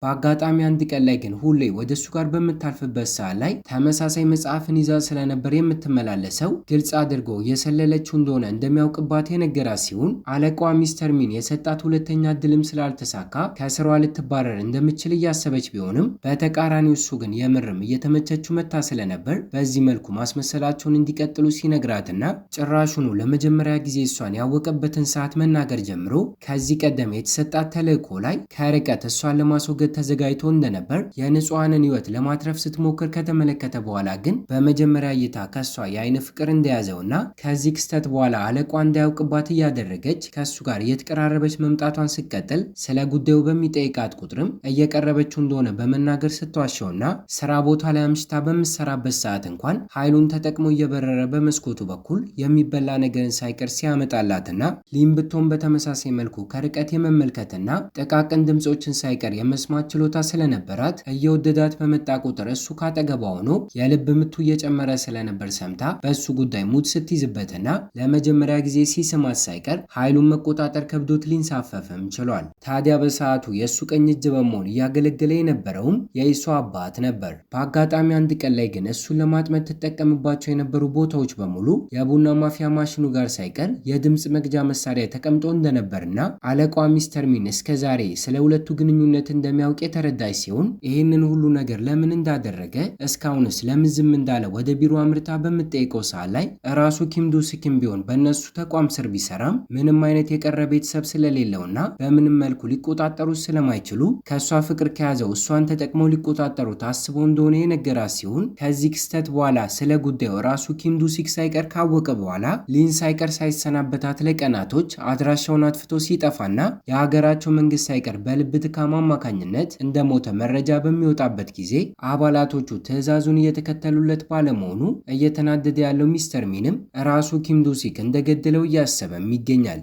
በአጋጣሚ አንድ ቀን ላይ ግን ሁሌ ወደ እሱ ጋር በምታልፍበት ሰዓት ላይ ተመሳሳይ መጽሐፍን ይዛ ስለነበር የምትመላለሰው ግልጽ አድርጎ የሰለለችው እንደሆነ እንደሚያውቅባት የነገራት ሲሆን አለቃዋ ሚስተር ሚን የሰጣት ሁለተኛ እድልም ስላልተሳካ ከስራዋ ልትባረር እንደምችል እያሰበች ቢሆንም በተቃራኒው እሱ ግን የምርም እየተመቸችው መታ ስለነበር በዚህ መልኩ ማስመሰላቸውን እንዲቀጥሉ ሲነግራትና ጭራሹኑ ለመጀመሪያ ጊዜ እሷን ያወቀበትን ሰዓት መናገር ጀምሮ ከዚህ ቀደም የተሰጣት ተልእኮ ላይ ከርቀት እሷን ለማስወገድ ተዘጋጅቶ እንደነበር የንጹሃንን ህይወት ለማትረፍ ስትሞክር ከተመለከተ በኋላ ግን በመጀመሪያ እይታ ከሷ የአይን ፍቅር እንደያዘውና ከዚህ ክስተት በኋላ አለቋ እንዳያውቅባት እያደረገች ከሱ ጋር እየተቀራረበች መምጣቷን ስትቀጥል ስለ ጉዳዩ በሚጠይቃት ቁጥርም እየቀረበችው እንደሆነ በመናገር ስትዋሸውና ስራ ቦታ ላይ አምሽታ በምትሰራበት ሰዓት እንኳን ኃይሉን ተጠቅሞ እየበረረ በመስኮቱ በኩል የሚበላ ነገርን ሳይቀር ሲያመጣላትና ሊም ብትሆን በተመሳሳይ መልኩ ከርቀት የመመልከትና ጥቃቅን ድምፆችን ሳይቀር የመስማት ችሎታ ስለነበራት እየወደዳት በመጣ ቁጥር እሱ ካጠገቧ ሆኖ የልብ ምቱ እየጨመረ ስለነበር ሰምታ በእሱ ጉዳይ ሙድ ስትይዝበትና ለመጀመሪያ ጊዜ ሲስማት ሳይቀር ኃይሉን መቆጣጠር ከብዶት ሊንሳፈፍም ችሏል። ታዲያ በሰዓቱ የእሱ ቀኝ እጅ በመሆን እያገለገለ የነበረውም የኢሷ አባት ነበር። በአጋጣሚ አንድ ቀን ላይ ግን እሱን ለማጥመድ ትጠቀምባቸው የነበሩ ቦታዎች በሙሉ የቡና ማፍያ ማሽኑ ጋር ሳይቀር የድምፅ መግጃ መሳሪያ ተቀምጦ እንደነበርና አለቋ ሚስተር ሚን እስከዛሬ ስለ ሁለቱ ግንኙነት እንደሚያውቅ የተረዳች ሲሆን ይህንን ሁሉ ነገር ለምን እንዳደረገ እስካሁንስ ለምን ዝም እንዳለ ወደ ቢሮ አምርታ በምትጠይቀው ሰዓት ላይ ራሱ ኪም ዱስክም ቢሆን በእነሱ ተቋም ስር ቢሰራም ምንም አይነት የቀረ ቤተሰብ ስለሌለውና በምንም መልኩ ሊቆጣጠሩ ስለማይችሉ ከእሷ ፍቅር ከያዘው እሷን ተጠቅመው ሊቆጣጠሩ ታስቦ እንደሆነ የነገራት ሲሆን ከዚህ ክስተት በኋላ ስለ ጉዳዩ ራሱ ኪም ዱስክ ሳይቀር ካወቀ በኋላ ሊን ሳይቀር ሳይሰናበታት ለቀናቶች አድራሻውን አጥፍቶ ሲጠፋና የሀገራቸው መንግስት ሳይቀር በልብ ድካም አማካኝነት እንደሞተ መረጃ በሚወጣበት ጊዜ አባላቶቹ ትዕዛዙን እየተከተሉለት ባለመሆኑ እየተናደደ ያለው ሚስተር ሚንም ራሱ ኪም ዱስክ እንደገደለው እያሰበም ይገኛል።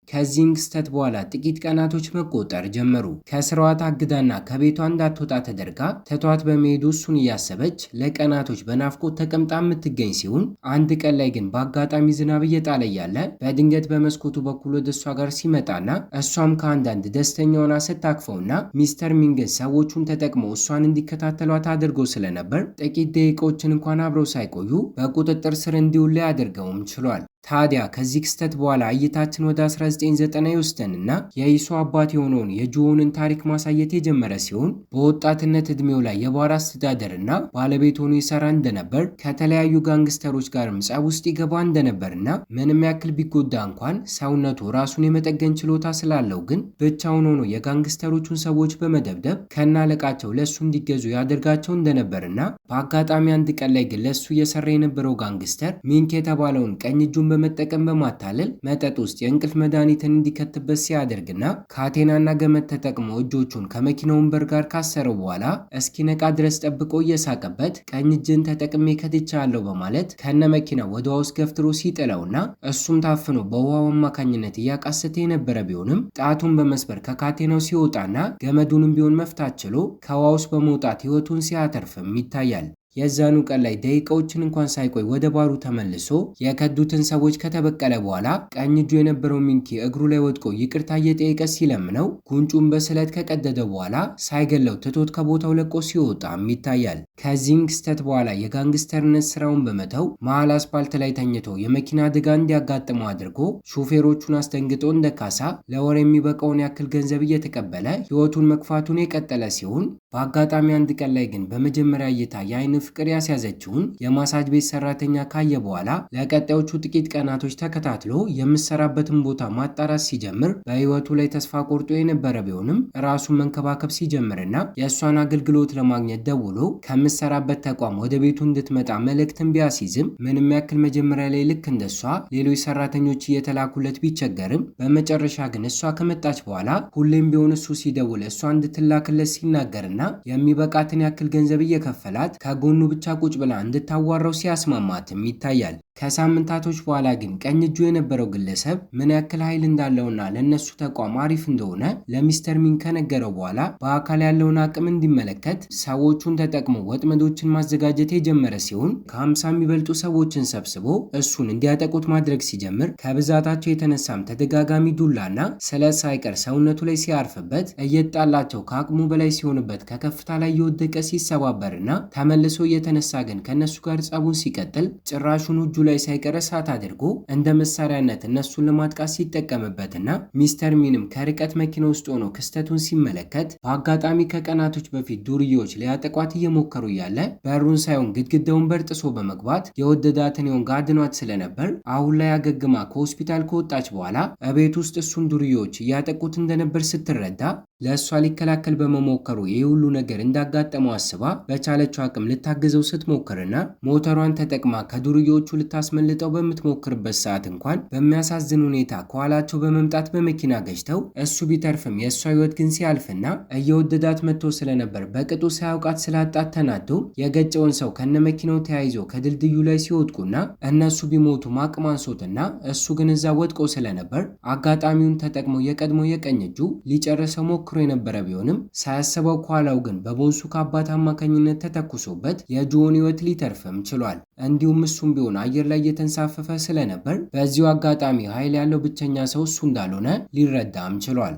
ከዚህም ክስተት በኋላ ጥቂት ቀናቶች መቆጠር ጀመሩ። ከስራዋ ታግዳና ከቤቷ እንዳትወጣ ተደርጋ ተቷት በመሄዱ እሱን እያሰበች ለቀናቶች በናፍቆት ተቀምጣ የምትገኝ ሲሆን አንድ ቀን ላይ ግን በአጋጣሚ ዝናብ እየጣለ ያለ በድንገት በመስኮቱ በኩል ወደ እሷ ጋር ሲመጣና እሷም ከአንዳንድ ደስተኛ ሆና ስታቅፈውና ሚስተር ሚን ግን ሰዎቹን ተጠቅመው እሷን እንዲከታተሏት አድርገው ስለነበር ጥቂት ደቂቃዎችን እንኳን አብረው ሳይቆዩ በቁጥጥር ስር እንዲውል ሊያደርገውም ችሏል። ታዲያ ከዚህ ክስተት በኋላ እይታችን ወደ 1990 ይወስደንና የኢሱ አባት የሆነውን የጁሆንን ታሪክ ማሳየት የጀመረ ሲሆን በወጣትነት እድሜው ላይ የባር አስተዳደርና ባለቤት ሆኖ ይሰራ እንደነበር ከተለያዩ ጋንግስተሮች ጋርም ጸብ ውስጥ ይገባ እንደነበርና ምንም ያክል ቢጎዳ እንኳን ሰውነቱ ራሱን የመጠገን ችሎታ ስላለው ግን ብቻውን ሆኖ የጋንግስተሮቹን ሰዎች በመደብደብ ከናለቃቸው ለሱ እንዲገዙ ያደርጋቸው እንደነበርና በአጋጣሚ አንድ ቀን ላይ ግን ለሱ እየሰራ የነበረው ጋንግስተር ሚንክ የተባለውን ቀኝ እጁን በመጠቀም በማታለል መጠጥ ውስጥ የእንቅልፍ መድኃኒትን እንዲከትበት ሲያደርግና ካቴናና ገመድ ተጠቅሞ እጆቹን ከመኪናው ወንበር ጋር ካሰረው በኋላ እስኪነቃ ድረስ ጠብቆ እየሳቀበት ቀኝ እጅን ተጠቅሜ ከትቻለሁ በማለት ከነ መኪናው ወደ ውሃ ውስጥ ገፍትሮ ሲጥለውና እሱም ታፍኖ በውሃው አማካኝነት እያቃሰተ የነበረ ቢሆንም ጣቱን በመስበር ከካቴናው ሲወጣና ገመዱንም ቢሆን መፍታት ችሎ ከውሃ ውስጥ በመውጣት ህይወቱን ሲያተርፍም ይታያል። የዛኑ ቀን ላይ ደቂቃዎችን እንኳን ሳይቆይ ወደ ባሩ ተመልሶ የከዱትን ሰዎች ከተበቀለ በኋላ ቀኝ እጁ የነበረው ሚንኪ እግሩ ላይ ወድቆ ይቅርታ እየጠየቀ ሲለምነው ጉንጩን በስለት ከቀደደ በኋላ ሳይገለው ትቶት ከቦታው ለቆ ሲወጣም ይታያል። ከዚህም ክስተት በኋላ የጋንግስተርነት ስራውን በመተው መሀል አስፓልት ላይ ተኝቶ የመኪና አደጋ እንዲያጋጥመው አድርጎ ሹፌሮቹን አስደንግጦ እንደ ካሳ ለወር የሚበቃውን ያክል ገንዘብ እየተቀበለ ህይወቱን መግፋቱን የቀጠለ ሲሆን በአጋጣሚ አንድ ቀን ላይ ግን በመጀመሪያ እይታ የአይን ፍቅር ያስያዘችውን የማሳጅ ቤት ሰራተኛ ካየ በኋላ ለቀጣዮቹ ጥቂት ቀናቶች ተከታትሎ የምሰራበትን ቦታ ማጣራት ሲጀምር በህይወቱ ላይ ተስፋ ቆርጦ የነበረ ቢሆንም ራሱን መንከባከብ ሲጀምርና የእሷን አገልግሎት ለማግኘት ደውሎ ከምሰራበት ተቋም ወደ ቤቱ እንድትመጣ መልእክትን ቢያስይዝም ምንም ያክል መጀመሪያ ላይ ልክ እንደሷ ሌሎች ሰራተኞች እየተላኩለት ቢቸገርም በመጨረሻ ግን እሷ ከመጣች በኋላ ሁሌም ቢሆን እሱ ሲደውል እሷ እንድትላክለት ሲናገርና የሚበቃትን ያክል ገንዘብ እየከፈላት ከጎኑ ብቻ ቁጭ ብላ እንድታዋራው ሲያስማማትም ይታያል። ከሳምንታቶች በኋላ ግን ቀኝ እጁ የነበረው ግለሰብ ምን ያክል ኃይል እንዳለውና ለነሱ ተቋም አሪፍ እንደሆነ ለሚስተር ሚን ከነገረው በኋላ በአካል ያለውን አቅም እንዲመለከት ሰዎቹን ተጠቅሞ ወጥመዶችን ማዘጋጀት የጀመረ ሲሆን ከ50 የሚበልጡ ሰዎችን ሰብስቦ እሱን እንዲያጠቁት ማድረግ ሲጀምር ከብዛታቸው የተነሳም ተደጋጋሚ ዱላና ስለት ሳይቀር ሰውነቱ ላይ ሲያርፍበት እየጣላቸው ከአቅሙ በላይ ሲሆንበት ከከፍታ ላይ የወደቀ ሲሰባበርና ተመልሶ እየተነሳ ግን ከነሱ ጋር ጸቡን ሲቀጥል ጭራሹን እጁ ላይ ሳይቀር እሳት አድርጎ እንደ መሳሪያነት እነሱን ለማጥቃት ሲጠቀምበትና ሚስተር ሚንም ከርቀት መኪና ውስጥ ሆኖ ክስተቱን ሲመለከት በአጋጣሚ ከቀናቶች በፊት ዱርዬዎች ሊያጠቋት እየሞከሩ እያለ በሩን ሳይሆን ግድግዳውን በርጥሶ በመግባት የወደዳትን የሆን ጋድኗት ስለነበር አሁን ላይ አገግማ ከሆስፒታል ከወጣች በኋላ እቤት ውስጥ እሱን ዱርዬዎች እያጠቁት እንደነበር ስትረዳ ለእሷ ሊከላከል በመሞከሩ ይህ ሁሉ ነገር እንዳጋጠመው አስባ በቻለችው አቅም ልታግዘው ስትሞክርና ሞተሯን ተጠቅማ ከዱርዬዎቹ ልታስመልጠው በምትሞክርበት ሰዓት እንኳን በሚያሳዝን ሁኔታ ከኋላቸው በመምጣት በመኪና ገጭተው እሱ ቢተርፍም የእሷ ህይወት ግን ሲያልፍና እየወደዳት መጥቶ ስለነበር በቅጡ ሳያውቃት ስላጣት ተናዶ የገጨውን ሰው ከነመኪናው ተያይዞ ከድልድዩ ላይ ሲወድቁና እነሱ ቢሞቱ አቅም አንሶትና እሱ ግን እዛ ወድቆ ስለነበር አጋጣሚውን ተጠቅሞ የቀድሞ የቀኝ እጁ ሊጨርሰው ሞክሮ የነበረ ቢሆንም ሳያስበው ከኋላው ግን በቦንሱ ከአባት አማካኝነት ተተኩሶበት የጆን ህይወት ሊተርፍም ችሏል። እንዲሁም እሱም ቢሆን አየር ላይ እየተንሳፈፈ ስለነበር በዚሁ አጋጣሚ ኃይል ያለው ብቸኛ ሰው እሱ እንዳልሆነ ሊረዳም ችሏል።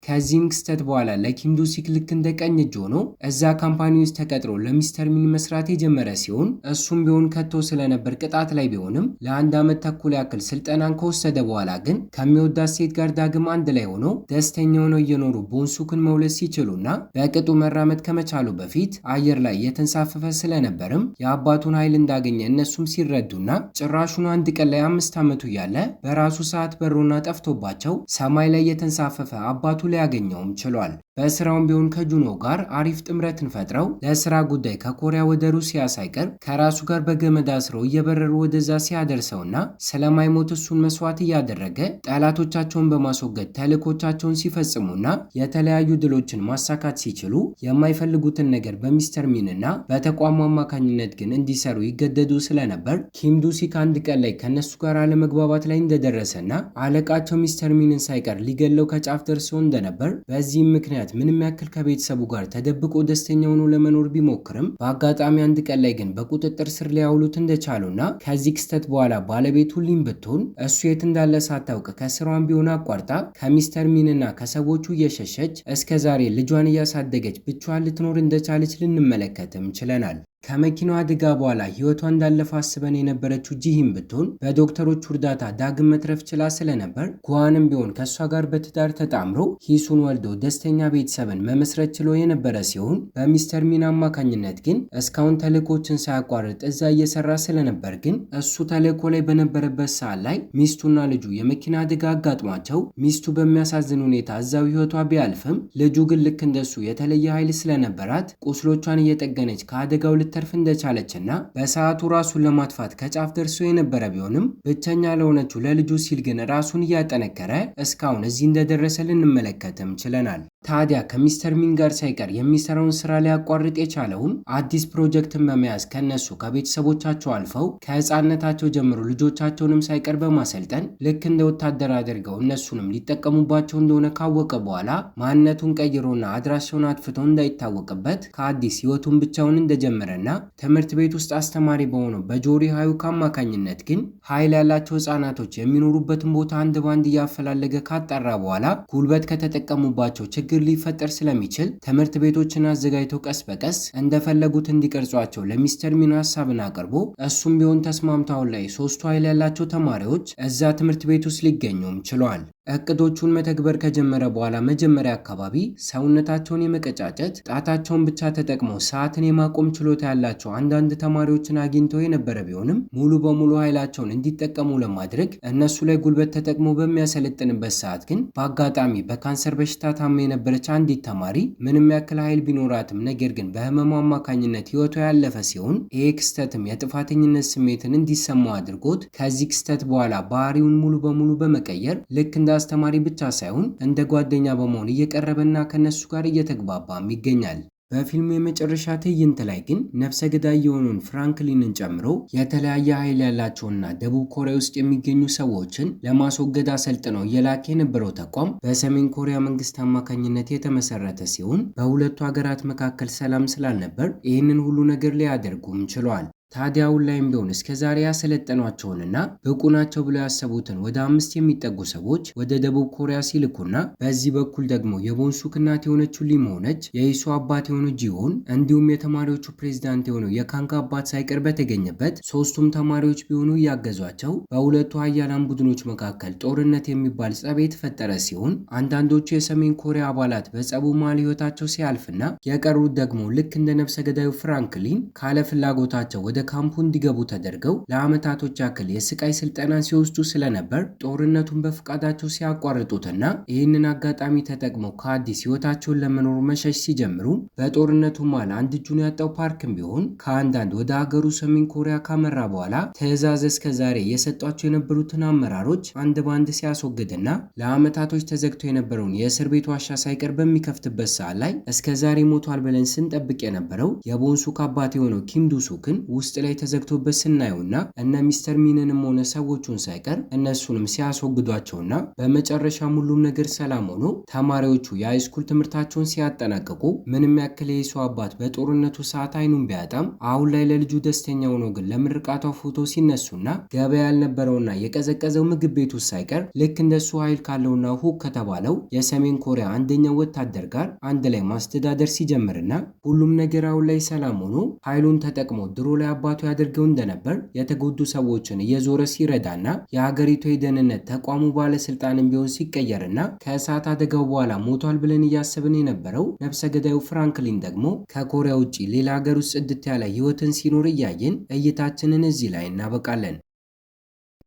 ከዚህም ክስተት በኋላ ለኪም ዱሲክ ልክ እንደ ቀኝ እጅ ሆኖ እዛ ካምፓኒ ውስጥ ተቀጥሮ ለሚስተር ሚን መስራት የጀመረ ሲሆን እሱም ቢሆን ከቶ ስለነበር ቅጣት ላይ ቢሆንም ለ1 ዓመት ተኩል ያክል ስልጠናን ከወሰደ በኋላ ግን ከሚወዳት ሴት ጋር ዳግም አንድ ላይ ሆኖ ደስተኛ ሆነው እየኖሩ ቦንሱክን መውለድ ሲችሉና በቅጡ መራመድ ከመቻሉ በፊት አየር ላይ የተንሳፈፈ ስለነበርም የአባቱን ኃይል እንዳገኘ እነሱም ሲረዱና ጭራሹን አንድ ቀን ላይ 5 ዓመቱ እያለ በራሱ ሰዓት በሮና ጠፍቶባቸው ሰማይ ላይ የተንሳፈፈ አባቱ ሊያገኘውም ችሏል። በስራውም ቢሆን ከጁኖ ጋር አሪፍ ጥምረትን ፈጥረው ለስራ ጉዳይ ከኮሪያ ወደ ሩሲያ ሳይቀር ከራሱ ጋር በገመድ አስረው እየበረሩ ወደዛ ሲያደርሰውና ስለማይሞት እሱን መስዋዕት እያደረገ ጠላቶቻቸውን በማስወገድ ተልእኮቻቸውን ሲፈጽሙና የተለያዩ ድሎችን ማሳካት ሲችሉ የማይፈልጉትን ነገር በሚስተር ሚንና በተቋሙ አማካኝነት ግን እንዲሰሩ ይገደዱ ስለነበር ኪም ዱሲክ አንድ ቀን ላይ ከነሱ ጋር አለመግባባት ላይ እንደደረሰና አለቃቸው ሚስተር ሚንን ሳይቀር ሊገለው ከጫፍ ደርሶ እንደነበር በዚህም ምክንያት ምንም ያክል ከቤተሰቡ ጋር ተደብቆ ደስተኛ ሆኖ ለመኖር ቢሞክርም በአጋጣሚ አንድ ቀን ላይ ግን በቁጥጥር ስር ሊያውሉት እንደቻሉና ከዚህ ክስተት በኋላ ባለቤቱ ሊም ብትሆን እሱ የት እንዳለ ሳታውቅ ከስራዋን ቢሆን አቋርጣ ከሚስተር ሚንና ከሰዎቹ እየሸሸች እስከዛሬ ልጇን እያሳደገች ብቻዋን ልትኖር እንደቻለች ልንመለከትም ችለናል። ከመኪናው አደጋ በኋላ ህይወቷ እንዳለፈ አስበን የነበረችው ጂሂም ብትሆን በዶክተሮቹ እርዳታ ዳግም መትረፍ ችላ ስለነበር ጓንም ቢሆን ከሷ ጋር በትዳር ተጣምሮ ሂሱን ወልዶ ደስተኛ ቤተሰብን መመስረት ችሎ የነበረ ሲሆን በሚስተር ሚን አማካኝነት ግን እስካሁን ተልእኮችን ሳያቋርጥ እዛ እየሰራ ስለነበር ግን እሱ ተልእኮ ላይ በነበረበት ሰዓት ላይ ሚስቱና ልጁ የመኪና አደጋ አጋጥሟቸው ሚስቱ በሚያሳዝን ሁኔታ እዛው ህይወቷ ቢያልፍም ልጁ ግን ልክ እንደሱ የተለየ ኃይል ስለነበራት ቁስሎቿን እየጠገነች ከአደጋው ልትተርፍ እንደቻለችና በሰዓቱ ራሱን ለማጥፋት ከጫፍ ደርሶ የነበረ ቢሆንም ብቸኛ ለሆነችው ለልጁ ሲል ግን ራሱን እያጠነከረ እስካሁን እዚህ እንደደረሰ ልንመለከትም ችለናል። ታዲያ ከሚስተር ሚን ጋር ሳይቀር የሚሰራውን ስራ ሊያቋርጥ የቻለውም አዲስ ፕሮጀክትን በመያዝ ከነሱ ከቤተሰቦቻቸው አልፈው ከህፃነታቸው ጀምሮ ልጆቻቸውንም ሳይቀር በማሰልጠን ልክ እንደ ወታደር አድርገው እነሱንም ሊጠቀሙባቸው እንደሆነ ካወቀ በኋላ ማንነቱን ቀይሮና አድራሻውን አጥፍቶ እንዳይታወቅበት ከአዲስ ህይወቱን ብቻውን እንደጀመረና ትምህርት ቤት ውስጥ አስተማሪ በሆነው በጆሪ ሃዩክ አማካኝነት ግን ኃይል ያላቸው ህፃናቶች የሚኖሩበትን ቦታ አንድ ባንድ እያፈላለገ ካጣራ በኋላ ጉልበት ከተጠቀሙባቸው ችግር ሊፈጠር ስለሚችል ትምህርት ቤቶችን አዘጋጅቶ ቀስ በቀስ እንደፈለጉት እንዲቀርጿቸው ለሚስተር ሚን ሐሳብን አቅርቦ እሱም ቢሆን ተስማምታው ላይ ሶስቱ ኃይል ያላቸው ተማሪዎች እዛ ትምህርት ቤት ውስጥ ሊገኙም ችሏል። እቅዶቹን መተግበር ከጀመረ በኋላ መጀመሪያ አካባቢ ሰውነታቸውን የመቀጫጨት ጣታቸውን ብቻ ተጠቅመው ሰዓትን የማቆም ችሎታ ያላቸው አንዳንድ ተማሪዎችን አግኝተው የነበረ ቢሆንም ሙሉ በሙሉ ኃይላቸውን እንዲጠቀሙ ለማድረግ እነሱ ላይ ጉልበት ተጠቅሞ በሚያሰለጥንበት ሰዓት ግን በአጋጣሚ በካንሰር በሽታ ታማ የነበረች አንዲት ተማሪ ምንም ያክል ኃይል ቢኖራትም ነገር ግን በህመሙ አማካኝነት ህይወቷ ያለፈ ሲሆን ይህ ክስተትም የጥፋተኝነት ስሜትን እንዲሰማው አድርጎት ከዚህ ክስተት በኋላ ባህሪውን ሙሉ በሙሉ በመቀየር ልክ እንደ አስተማሪ ብቻ ሳይሆን እንደ ጓደኛ በመሆን እየቀረበና ከነሱ ጋር እየተግባባም ይገኛል። በፊልሙ የመጨረሻ ትዕይንት ላይ ግን ነፍሰ ገዳይ የሆኑን ፍራንክሊንን ጨምሮ የተለያየ ኃይል ያላቸውና ደቡብ ኮሪያ ውስጥ የሚገኙ ሰዎችን ለማስወገድ አሰልጥነው እየላከ የነበረው ተቋም በሰሜን ኮሪያ መንግስት አማካኝነት የተመሰረተ ሲሆን በሁለቱ ሀገራት መካከል ሰላም ስላልነበር ይህንን ሁሉ ነገር ሊያደርጉም ችለዋል። ታዲያ አሁን ላይም ቢሆን እስከዛሬ ያሰለጠኗቸውንና ብቁ ናቸው ብለው ያሰቡትን ወደ 5 የሚጠጉ ሰዎች ወደ ደቡብ ኮሪያ ሲልኩና በዚህ በኩል ደግሞ የቦንሱክ እናት የሆነችው ሊም ሆነች የኢሱ አባት የሆኑ ጂሆን እንዲሁም የተማሪዎቹ ፕሬዝዳንት የሆነው የካንግ አባት ሳይቀር በተገኘበት ሶስቱም ተማሪዎች ቢሆኑ እያገዟቸው በሁለቱ ሀያላን ቡድኖች መካከል ጦርነት የሚባል ጸብ የተፈጠረ ሲሆን አንዳንዶቹ የሰሜን ኮሪያ አባላት በጸቡ መሃል ህይወታቸው ሲያልፍና የቀሩት ደግሞ ልክ እንደ ነፍሰ ገዳዩ ፍራንክሊን ካለ ፍላጎታቸው ወደ ካምፑ እንዲገቡ ተደርገው ለአመታቶች ያክል የስቃይ ስልጠናን ሲወስዱ ስለነበር ጦርነቱን በፍቃዳቸው ሲያቋርጡትና ይህንን አጋጣሚ ተጠቅመው ከአዲስ ህይወታቸውን ለመኖር መሸሽ ሲጀምሩ በጦርነቱ መሃል አንድ እጁን ያጣው ፓርክም ቢሆን ከአንዳንድ ወደ ሀገሩ ሰሜን ኮሪያ ካመራ በኋላ ትዕዛዝ እስከዛሬ የሰጧቸው የነበሩትን አመራሮች አንድ ባንድ ሲያስወግድና ለአመታቶች ተዘግቶ የነበረውን የእስር ቤት ዋሻ ሳይቀር በሚከፍትበት ሰዓት ላይ እስከዛሬ ሞቷል ብለን ስንጠብቅ የነበረው የቦንሱክ አባት የሆነው ኪም ዱሱክን ውስጥ ላይ ተዘግቶበት ስናየውና እነ ሚስተር ሚንንም ሆነ ሰዎቹን ሳይቀር እነሱንም ሲያስወግዷቸውና በመጨረሻም ሁሉም ነገር ሰላም ሆኖ ተማሪዎቹ የሃይስኩል ትምህርታቸውን ሲያጠናቅቁ ምንም ያክል የኢሱ አባት በጦርነቱ ሰዓት አይኑን ቢያጣም አሁን ላይ ለልጁ ደስተኛ ሆኖ ግን ለምርቃቷ ፎቶ ሲነሱና ገበያ ያልነበረውና የቀዘቀዘው ምግብ ቤቱ ሳይቀር ልክ እንደሱ ኃይል ካለውና ሁክ ከተባለው የሰሜን ኮሪያ አንደኛው ወታደር ጋር አንድ ላይ ማስተዳደር ሲጀምርና ሁሉም ነገር አሁን ላይ ሰላም ሆኖ ኃይሉን ተጠቅሞ ድሮ ላይ አባቱ ያደርገው እንደነበር የተጎዱ ሰዎችን እየዞረ ሲረዳና የሀገሪቱ የደህንነት ተቋሙ ባለስልጣንም ቢሆን ሲቀየርና ከእሳት አደጋው በኋላ ሞቷል ብለን እያሰብን የነበረው ነፍሰ ገዳዩ ፍራንክሊን ደግሞ ከኮሪያ ውጪ ሌላ ሀገር ውስጥ ጽድት ያለ ህይወትን ሲኖር እያየን እይታችንን እዚህ ላይ እናበቃለን።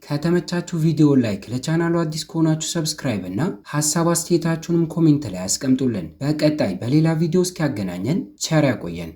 ከተመቻችሁ ቪዲዮ ላይክ፣ ለቻናሉ አዲስ ከሆናችሁ ሰብስክራይብ እና ሐሳብ አስተያየታችሁንም ኮሜንት ላይ አስቀምጡልን። በቀጣይ በሌላ ቪዲዮ እስኪያገናኘን ቸር ያቆየን።